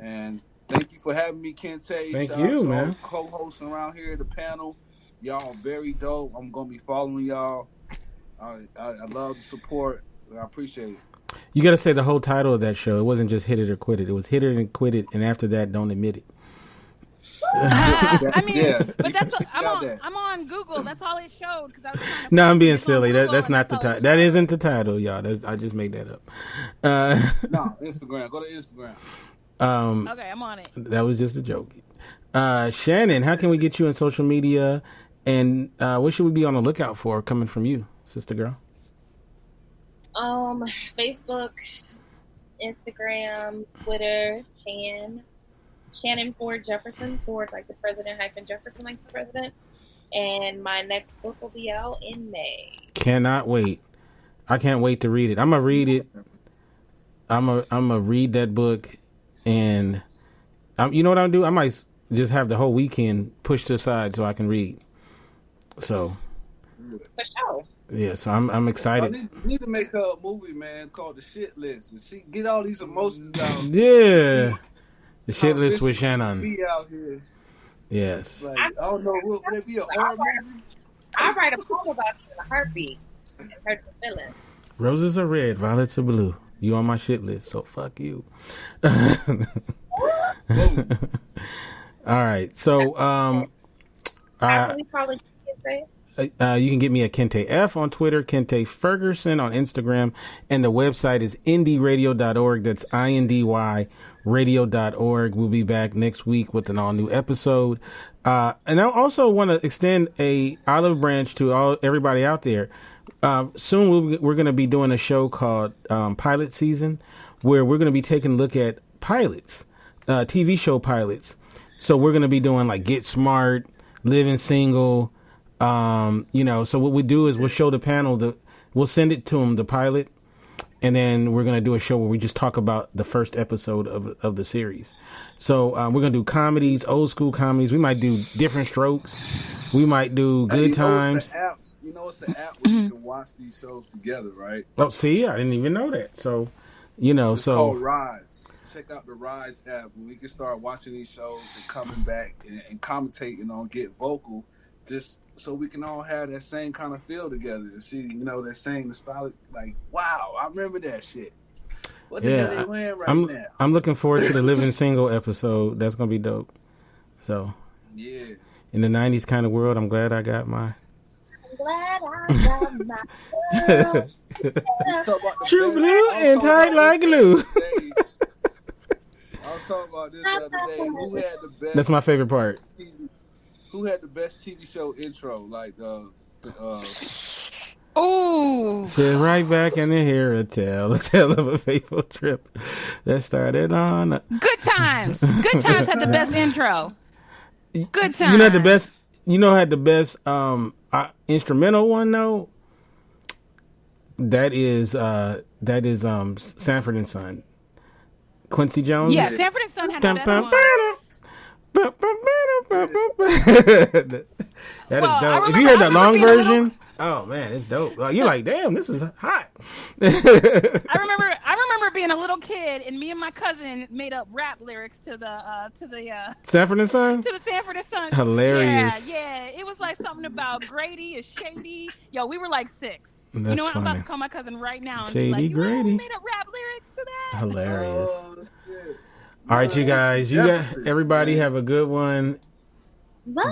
S4: And thank you for having me, Kente.
S1: Thank
S4: Shout
S1: you,
S4: out to
S1: man.
S4: all co-hosts around here at the panel. Y'all very dope. I'm gonna be following y'all. I love the support. I appreciate it.
S1: You got to say the whole title of that show. It wasn't just Hit It or Quit It. It was Hit It and Quit It, and after that, don't admit it.
S3: I mean,
S4: Yeah,
S3: but that's
S4: you
S3: I'm
S4: got
S3: on.
S4: that.
S3: I'm on Google. That's all it showed because I was trying to.
S1: No, I'm being
S3: it's on
S1: silly.
S3: Google,
S1: That's
S3: and
S1: not the
S3: all it
S1: title. That
S3: showed.
S1: isn't the title, y'all. I just made that up.
S4: No, Instagram. Go to Instagram.
S3: Okay, I'm on it.
S1: That was just a joke. Shannon, how can we get you on social media? And what should we be on the lookout for coming from you, sister girl?
S2: Facebook, Instagram, Twitter, Shannon Ford Jefferson, Ford like the president, hyphen Jefferson like the president. And my next book will be out in May.
S1: Cannot wait. I can't wait to read it. I'm gonna read it. I'm gonna read that book, and you know what I'll do? I might just have the whole weekend pushed aside so I can read. So,
S2: For sure.
S1: yeah. So I'm excited.
S4: I need to make a movie, man, called The Shit List, and she get all these emotions out.
S1: Yeah. The shit list with Shannon.
S4: Be out here.
S1: Yes.
S4: Like, I don't know. Would it be a horror movie?
S2: I write a poem about you in a heartbeat and hurt the feelings.
S1: Roses are red, violets are blue. You on my shit list, so fuck you. All right. So
S2: How can we probably say?
S1: You can get me at Kente F on Twitter, Kente Ferguson on Instagram, and the website is indyradio.org. That's INDY radio.org. We'll be back next week with an all new episode. And I also want to extend a olive branch to everybody out there. Soon we're going to be doing a show called Pilot Season, where we're going to be taking a look at pilots, TV show pilots. So we're going to be doing like Get Smart, Living Single. So what we do is we'll show the panel we'll send it to them, the pilot, and then we're going to do a show where we just talk about the first episode of the series. So we're going to do comedies, old school comedies. We might do Different Strokes. We might do Good Times.
S4: You know, it's an app where you can watch these shows together, right?
S1: Oh, see, I didn't even know that. So,
S4: it's called Rise. Check out the Rise app where we can start watching these shows and coming back and commentating on Get Vocal, just so we can all have that same kind of feel together and see, that same nostalgic, like, wow, I remember that shit. What the hell they wearing now?
S1: I'm looking forward to the Living Single episode. That's going to be dope. So,
S4: yeah.
S1: In the 90s kind of world, I'm glad I got my...
S2: Glad I got my girl.
S1: True blue and tight like glue.
S4: I was talking about this the other day. Who had the best?
S1: That's my favorite part.
S4: Who had the best TV show intro? Like
S3: Oh,
S1: sit right back and hear a tale of a fateful trip that started on.
S3: Good Times. Good Times had the best intro. Good Times.
S1: You know the best. Had the best instrumental one though. That is Sanford and Son. Quincy Jones.
S3: Yeah, Sanford and Son had the best one.
S1: That is dope. If you heard that long version, oh man, it's dope. You're like, damn, this is hot.
S3: I remember being a little kid, and me and my cousin made up rap lyrics to the
S1: Sanford and Son.
S3: To the Sanford and Son.
S1: Hilarious.
S3: Yeah. It was like something about Grady is shady. Yo, we were like 6.
S1: That's
S3: you know what?
S1: funny.
S3: I'm about to call my cousin right now and
S1: Shady
S3: be like,
S1: Grady.
S3: You made up rap lyrics to that.
S1: Hilarious.
S4: Oh, shit.
S1: All right, you guys. Everybody have a good one.
S2: Bye.